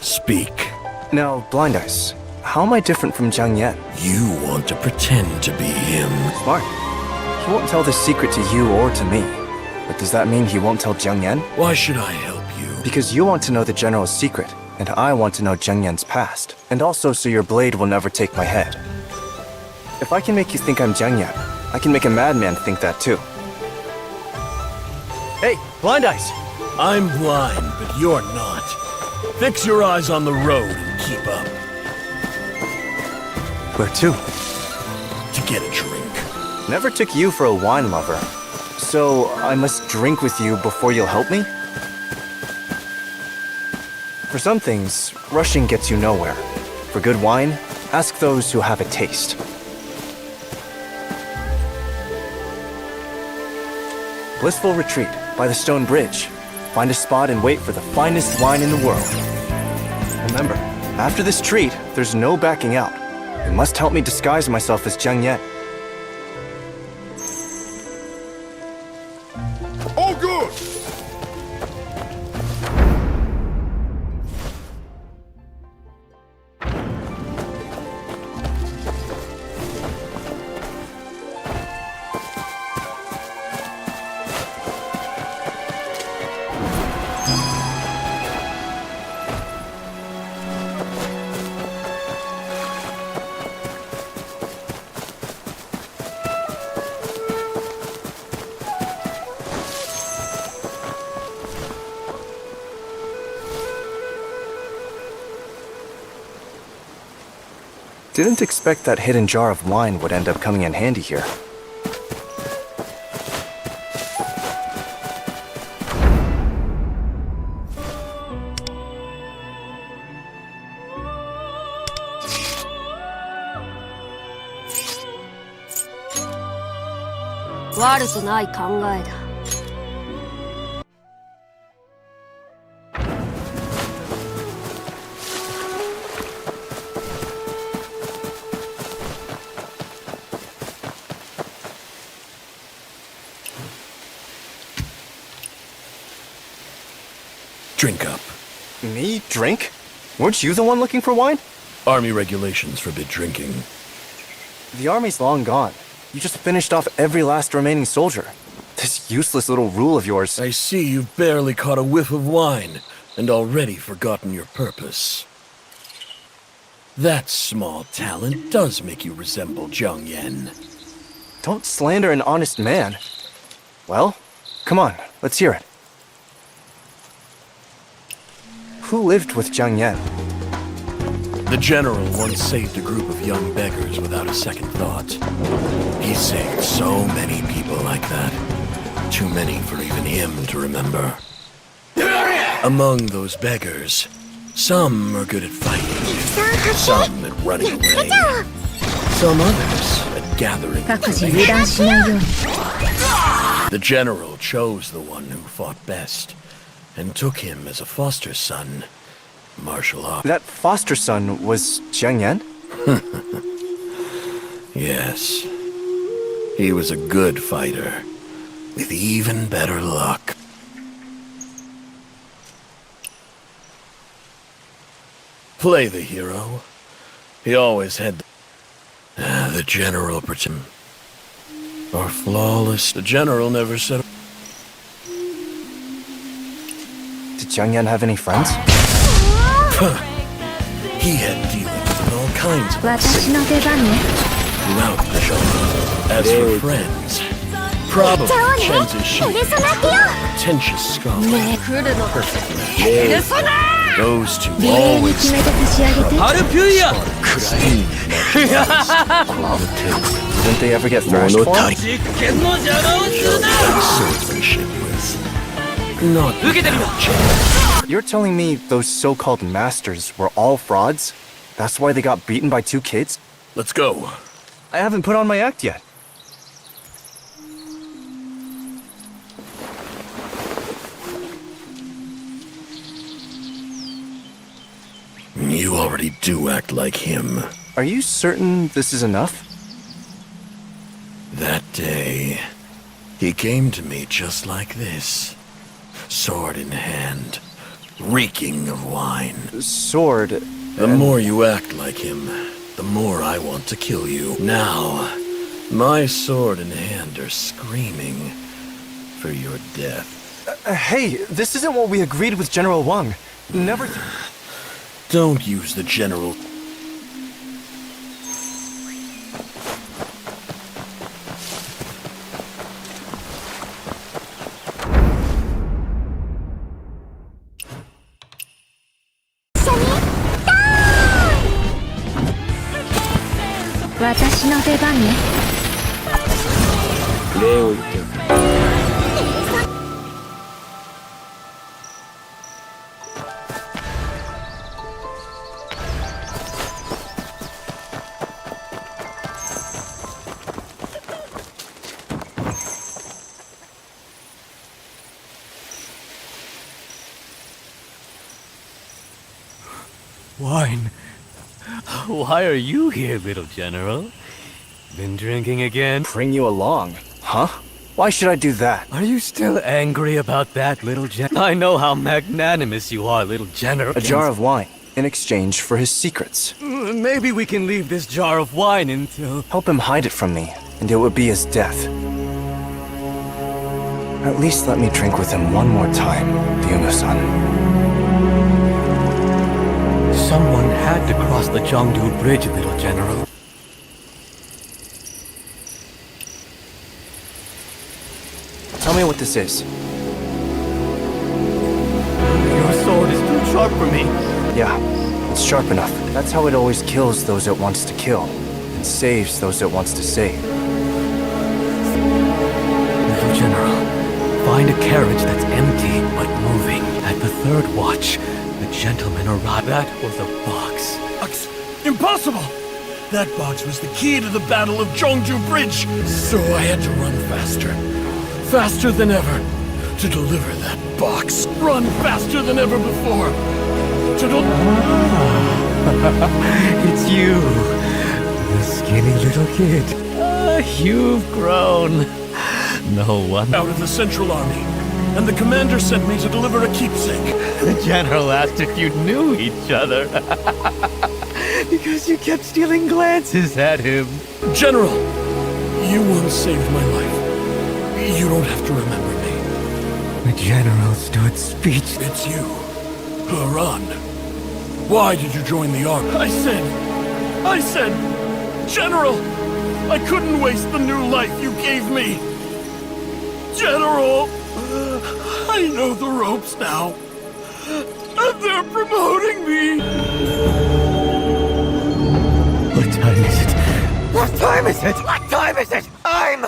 Speak. Now, Blind Eyes, how am I different from Jiang Yan? You want to pretend to be him. Smart. He won't tell this secret to you or to me. But does that mean he won't tell Jiang Yan? Why should I help you? Because you want to know the General's secret, and I want to know Jiang Yan's past. And also so your blade will never take my head. If I can make you think I'm Jiang Yan, I can make a madman think that too. Hey, Blind Eyes! I'm blind, but you're not. Fix your eyes on the road and keep up. Where to? To get a drink. Never took you for a wine lover. So, I must drink with you before you'll help me? For some things, rushing gets you nowhere. For good wine, ask those who have a taste. Blissful Retreat, by the Stone Bridge. Find a spot and wait for the finest wine in the world. Remember, after this treat, there's no backing out. You must help me disguise myself as Jiang Yan. All good! Didn't expect that hidden jar of wine would end up coming in handy here. Drink up. Me drink? Weren't you the one looking for wine? Army regulations forbid drinking. The army's long gone. You just finished off every last remaining soldier. This useless little rule of yours. I see you've barely caught a whiff of wine, and already forgotten your purpose. That small talent does make you resemble Jiang Yan. Don't slander an honest man. Well, come on, let's hear it. Who lived with Jiang Yan? The general once saved a group of young beggars without a second thought. He saved so many people like that. Too many for even him to remember. Among those beggars, some are good at fighting, some at running away, some others at gathering information. The general chose the one who fought best, and took him as a foster son. Martial arts. That foster son was Jiang Yan? Yes. He was a good fighter, with even better luck. Play the hero. He always had the general pretend. Or flawless. The general never said. Did Jiang Yan have any friends? He had dealings with all kinds of throughout the genre. As for friends, probably Chen's Shi, pretentious scholar, perfect. Those two always Didn't they ever get thrashed for it? Swordsmanship was not. You're telling me those so-called masters were all frauds? That's why they got beaten by 2 kids? Let's go. I haven't put on my act yet. You already do act like him. Are you certain this is enough? That day, he came to me just like this, sword in hand, reeking of wine. Sword? The more you act like him, the more I want to kill you. Now, my sword in hand are screaming for your death. Hey, this isn't what we agreed with General Wang. Never... Don't use the General... Wine. Why are you here, little general? Been drinking again? Bring you along? Huh? Why should I do that? Are you still angry about that, little general? I know how magnanimous you are, little general. A jar of wine, in exchange for his secrets. Maybe we can leave this jar of wine until... Help him hide it from me, and it would be his death. At least let me drink with him one more time, Ryuno-san. Someone had to cross the Zhongdu Bridge, little general. Tell me what this is. Your sword is too sharp for me. Yeah, it's sharp enough. That's how it always kills those it wants to kill, and saves those it wants to save. Little general, find a carriage that's empty but moving. At the third watch, the gentleman arrived. That was a box. Impossible! That box was the key to the Battle of Zhongdu Bridge, so I had to run faster. Faster than ever. To deliver that box. Run faster than ever before. It's you, the skinny little kid. You've grown. No one. Out of the Central Army, and the commander sent me to deliver a keepsake. The general asked if you knew each other. Because you kept stealing glances at him. General, you once saved my life. You don't have to remember me. The general stood speechless. It's you, Haran. Why did you join the army? I said, General, I couldn't waste the new life you gave me. General, I know the ropes now. And they're promoting me. What time is it? What time is it? What time is it? I'm...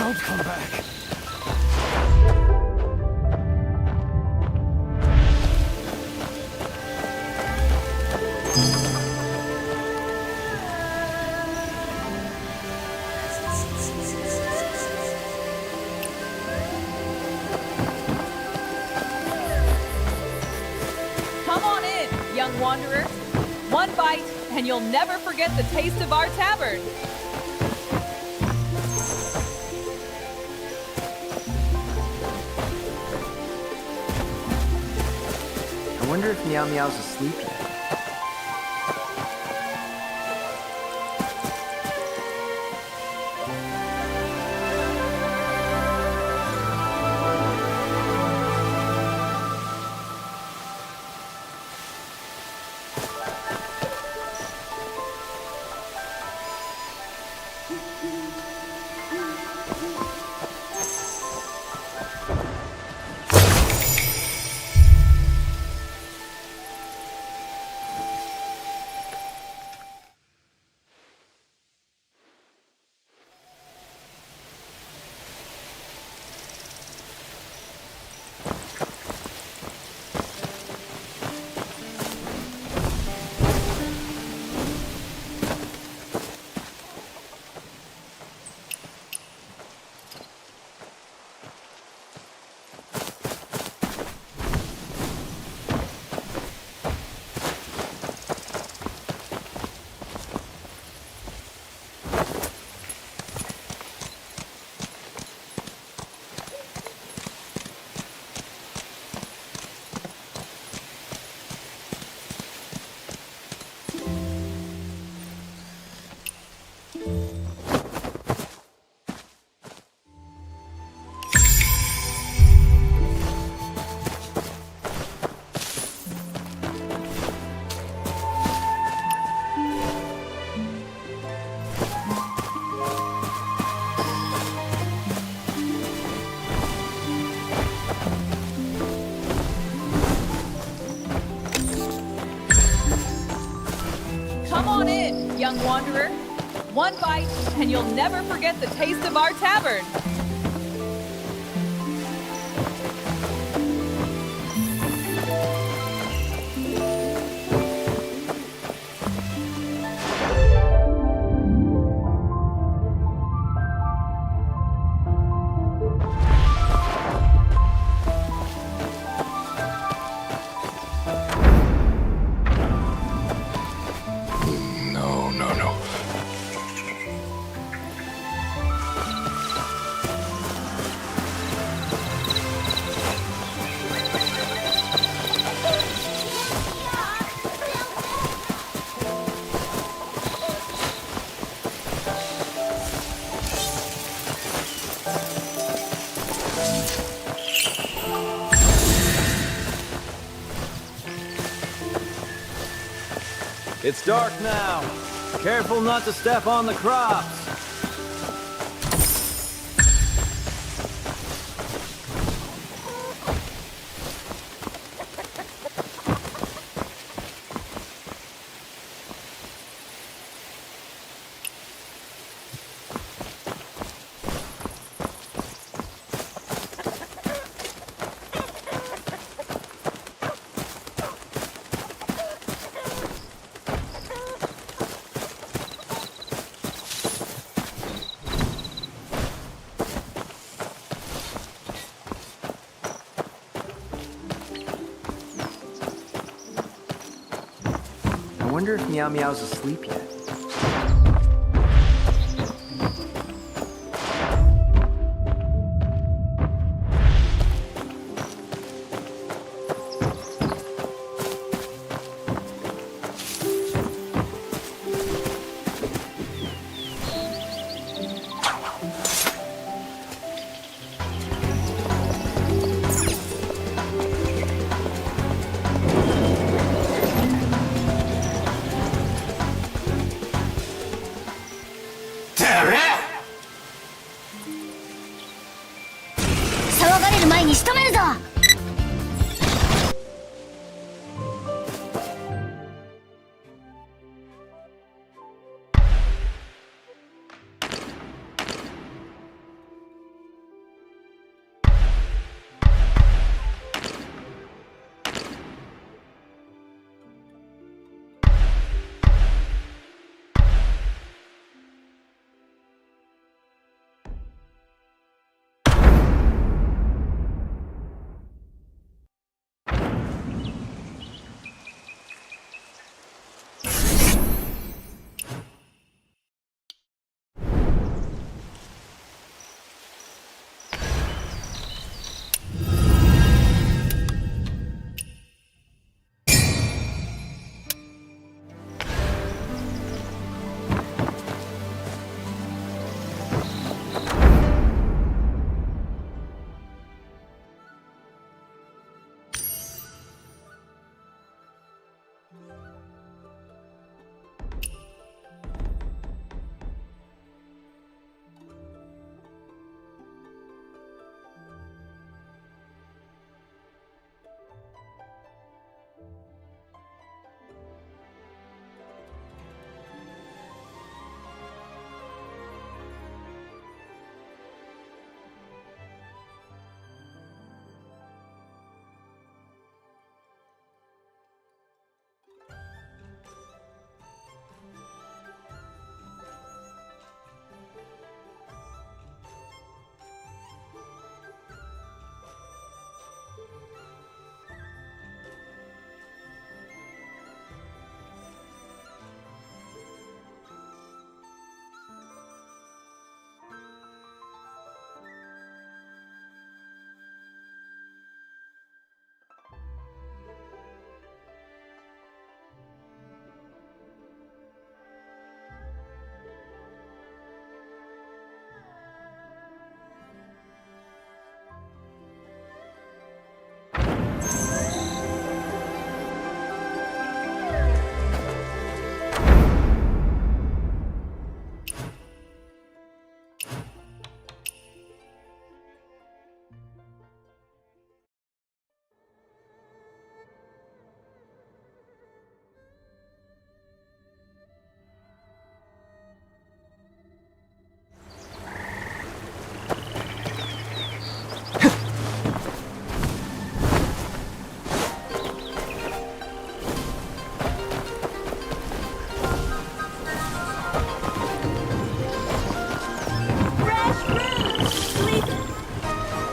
Don't come back. Come on in, young wanderer. One bite, and you'll never forget the taste of our tavern. I wonder if Meow Meow's asleep yet. Come on in, young wanderer. One bite, and you'll never forget the taste of our tavern. No, no, no. It's dark now. Careful not to step on the crops. I wonder if Meow Meow's asleep yet.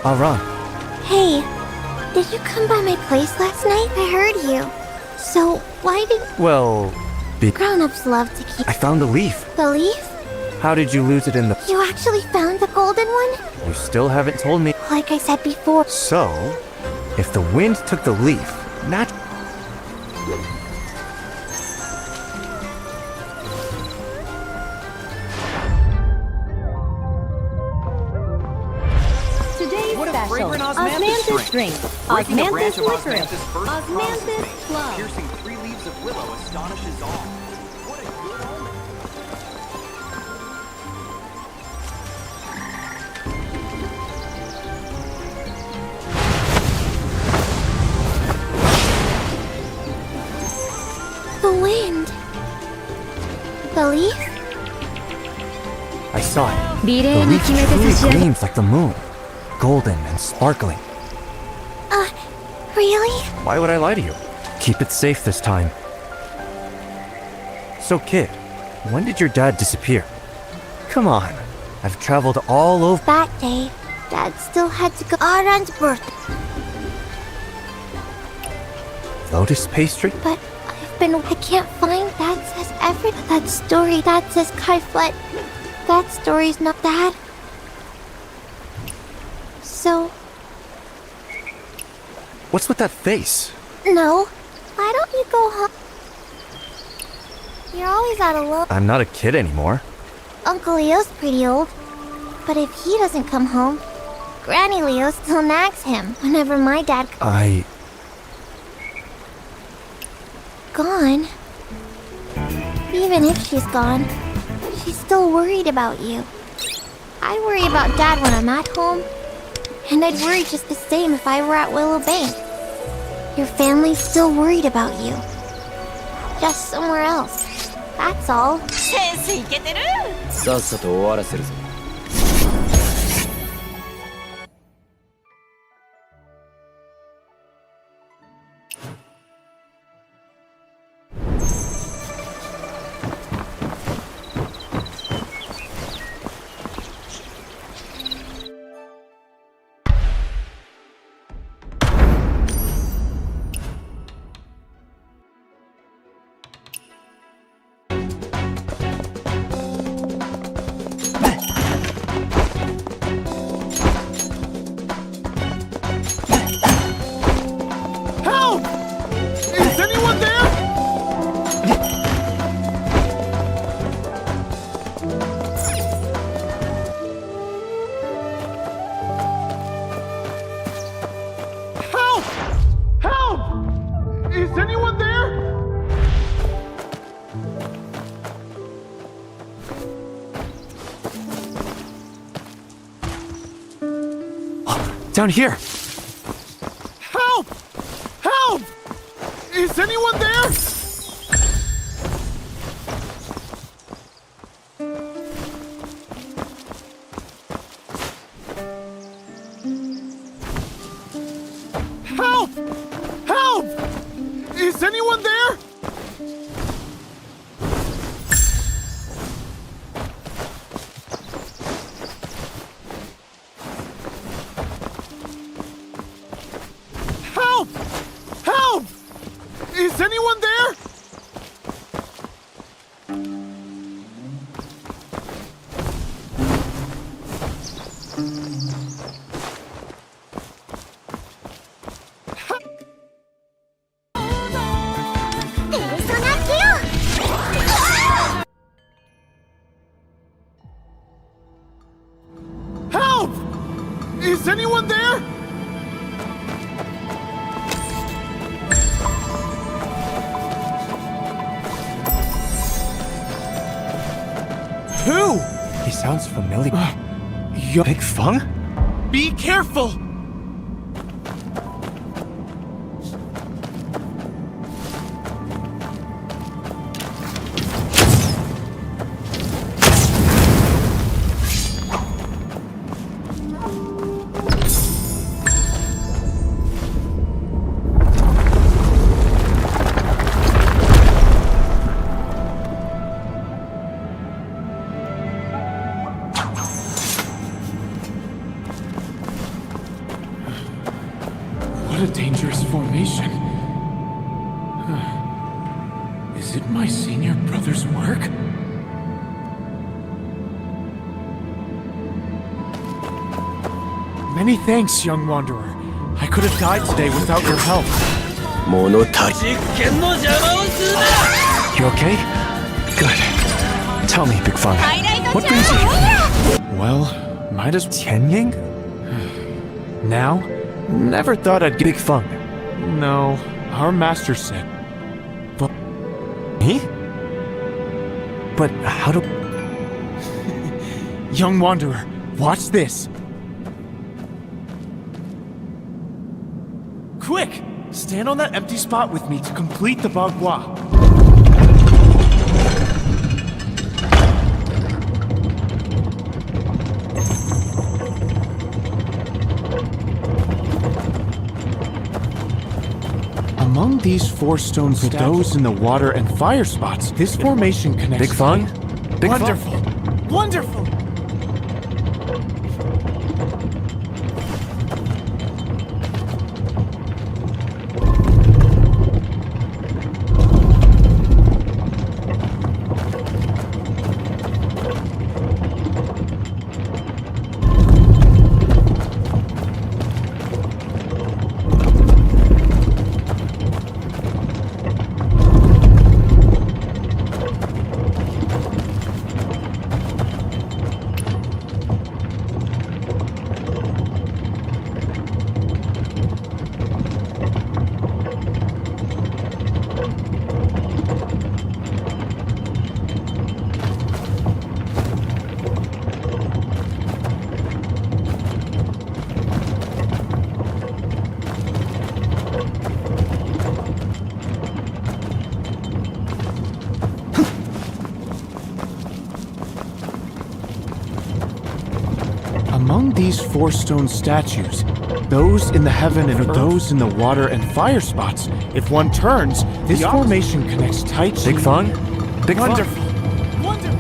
Aran. Hey, did you come by my place last night? I heard you. So, why did... Well, Grown-ups love to keep... I found the leaf. The leaf? How did you lose it in the... You actually found the golden one? You still haven't told me. Like I said before. So, if the wind took the leaf, not... Today's What a special, fragrant osmanthus drink. Breaking a branch of Drink, osmanthus first Osmanthus promises Club. Piercing 3 leaves of willow astonishes all. What a good omen. The wind. The leaf? I saw it. The 美麗に leaf 決めて truly 差し上げ gleams like the moon. Golden and sparkling. Really? Why would I lie to you? Keep it safe this time. So, kid, when did your dad disappear? Come on. I've traveled all over. That day, Dad still had to go Aran's birthday. Lotus pastry? But I can't find. Dad says that story. Dad says Kai fled. That story's not Dad. So, What's with that face? no. Why don't you go home? You're always out alone. I'm not a kid anymore. Uncle Leo's pretty old. But if he doesn't come home, Granny Leo still nags him whenever my dad gone. Even if she's gone, she's still worried about you. I worry about Dad when I'm at home, and I'd worry just the same if I were at Willow Bank. Your family's still worried about you. Just somewhere else. That's all. センスいけてる。さっさと終わらせるぞ。Help! Is anyone there? Help! Help! Is anyone there? Down here! Help! Help! Is anyone there? Help! Help! Is anyone there? Help! Help! Is anyone there? Help! Is anyone there? Who? He sounds familiar. Big Feng? Be careful! What a dangerous formation. Is it my senior brother's work? Many thanks, young wanderer. I could have died today without your help. You okay? Good. Tell me, Big Fang. What brings you here? Well, might as Tianying? Now? Never thought I'd get Big Fang. No, our master said. But Me? But how do... Young wanderer, watch this. Quick! Stand on that empty spot with me to complete the bagua. Among these 4 stone statues in the water and fire spots, this formation connects... Big Fang? Big Fang? Wonderful! Wonderful! Among these 4 stone statues, those in the heaven and those in the water and fire spots, if one turns, this formation connects Tai Chi... Big Fang? Big Fang? Wonderful! Wonderful!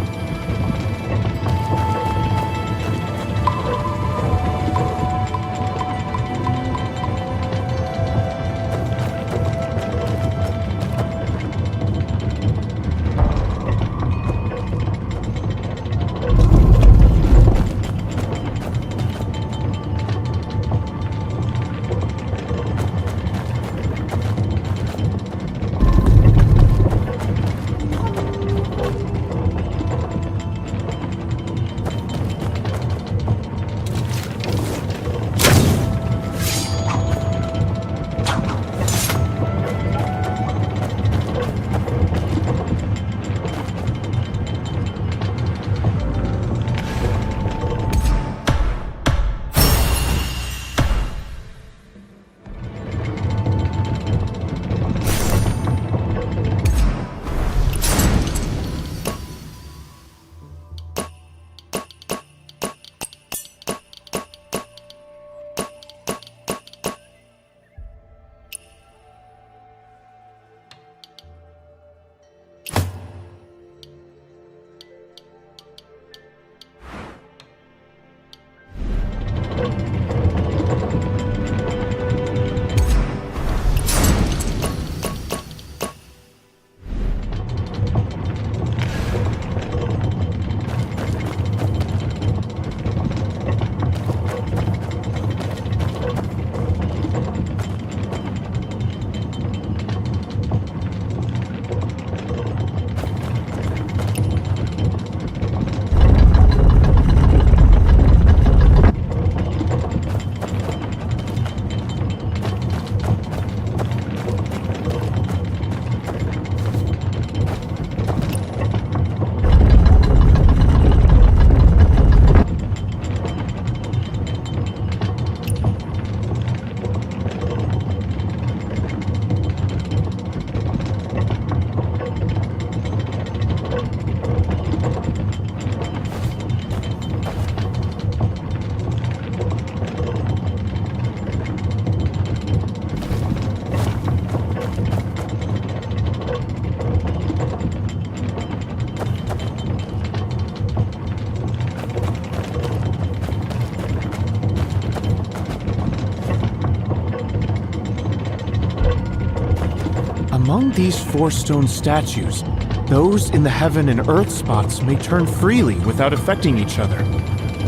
Among these 4 stone statues, those in the heaven and earth spots may turn freely without affecting each other.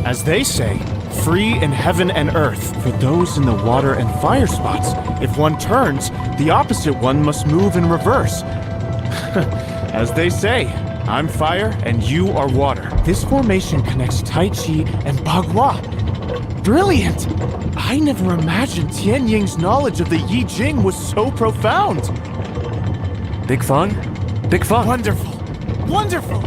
As they say, free in heaven and earth. For those in the water and fire spots, if one turns, the opposite one must move in reverse. As they say, I'm fire and you are water. This formation connects Tai Chi and Bagua. Brilliant! I never imagined Tian Ying's knowledge of the Yi Jing was so profound. Big Feng? Big Feng! Wonderful! Wonderful!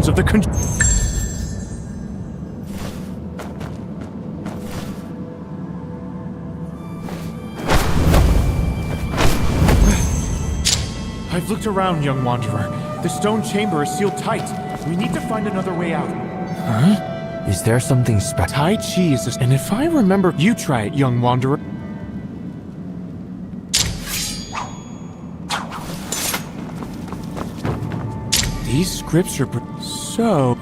Of the I've looked around, young wanderer. The stone chamber is sealed tight. We need to find another way out. Huh? Is there something special? Tai Chi is this, and if I remember, you try it, young wanderer. These scripts are so...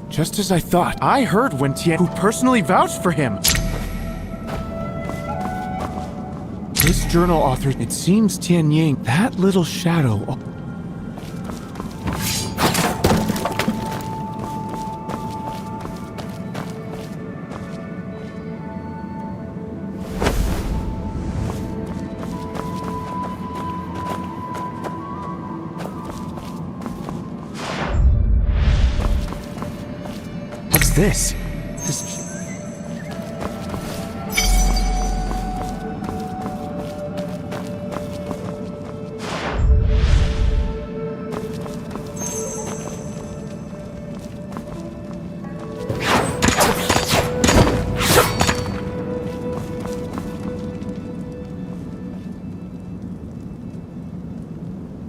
Just as I thought. I heard when Tian, who personally vouched for him. This journal author, it seems Tian Ying, that little shadow... This.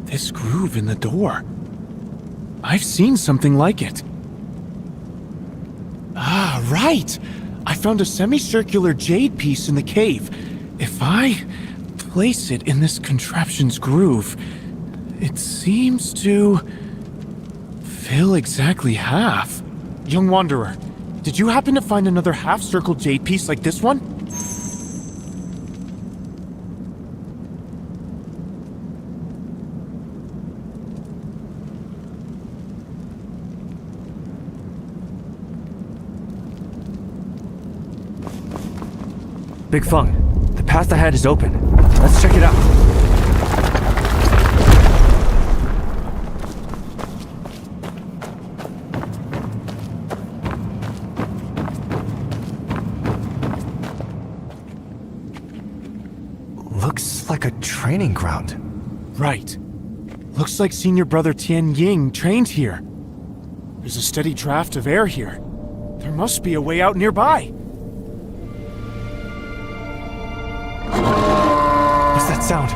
This groove in the door. I've seen something like it. Ah, right! I found a semicircular jade piece in the cave. If I place it in this contraption's groove, it seems to fill exactly half. Young wanderer, did you happen to find another half-circle jade piece like this one? Big Feng, the path ahead is open. Let's check it out. Looks like a training ground. Right. Looks like Senior Brother Tian Ying trained here. There's a steady draft of air here. There must be a way out nearby. What's that sound?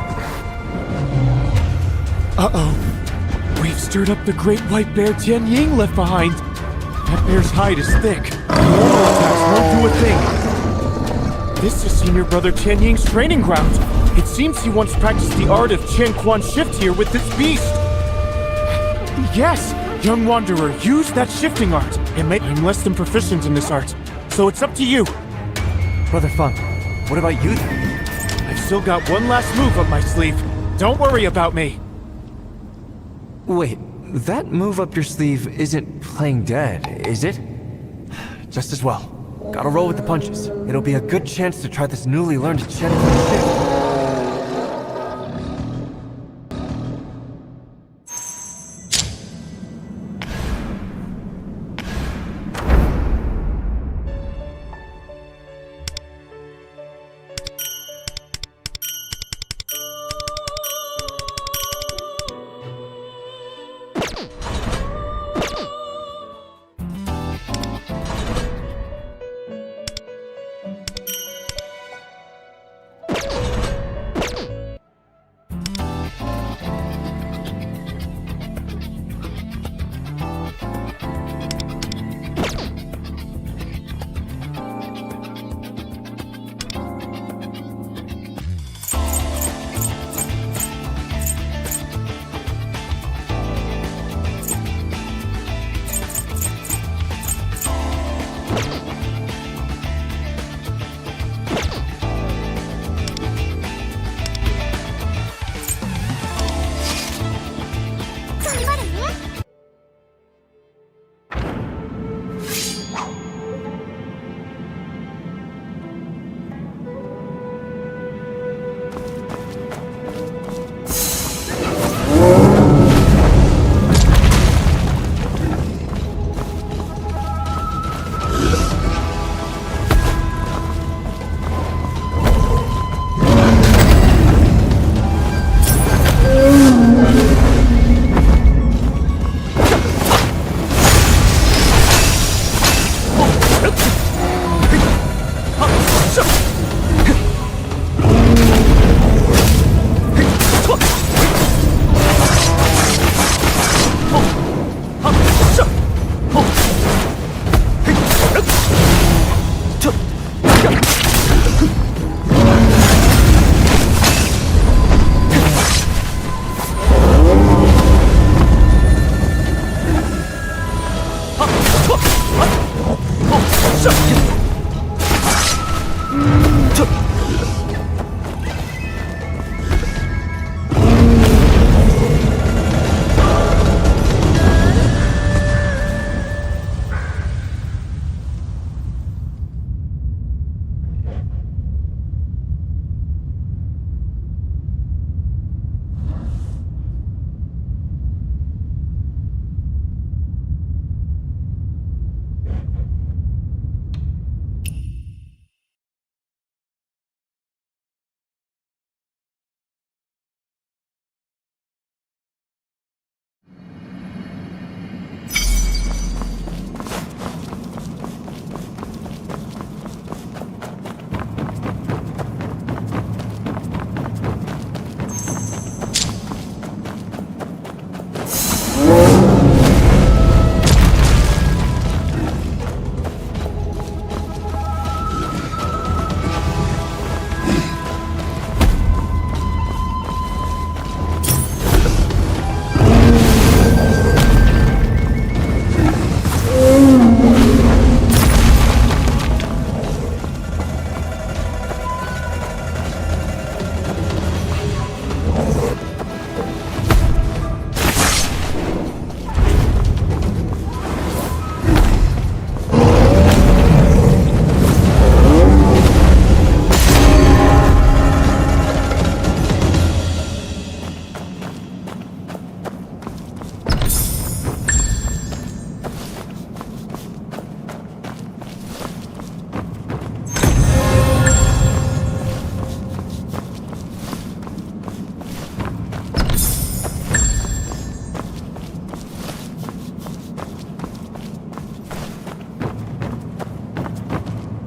Uh-oh. We've stirred up the great white bear Tian Ying left behind. That bear's hide is thick. Normal attacks won't do a thing. This is Senior Brother Tian Ying's training ground. It seems he once practiced the art of Qian Quan Shift here with this beast. Yes, young wanderer, use that shifting art. I'm less than proficient in this art, so it's up to you. Brother Feng, what about you then? I've still got one last move up my sleeve. Don't worry about me. Wait, that move up your sleeve isn't playing dead, is it? Just as well. Gotta roll with the punches. It'll be a good chance to try this newly learned Qian Quan Shift.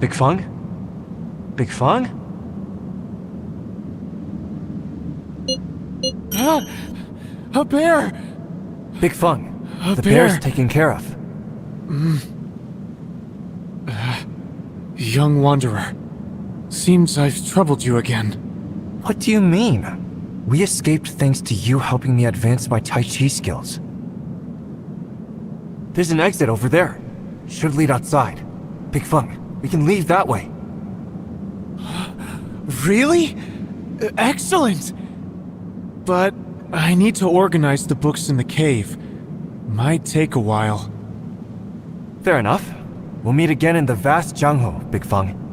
Big Feng? Big Feng? A bear! Big Feng, A the bear. bear's taken care of. Young wanderer. Seems I've troubled you again. What do you mean? We escaped thanks to you helping me advance my Tai Chi skills. There's an exit over there. Should lead outside. Big Feng, we can leave that way. Really? Excellent! But I need to organize the books in the cave. Might take a while. Fair enough. We'll meet again in the vast Jianghu, Big Feng.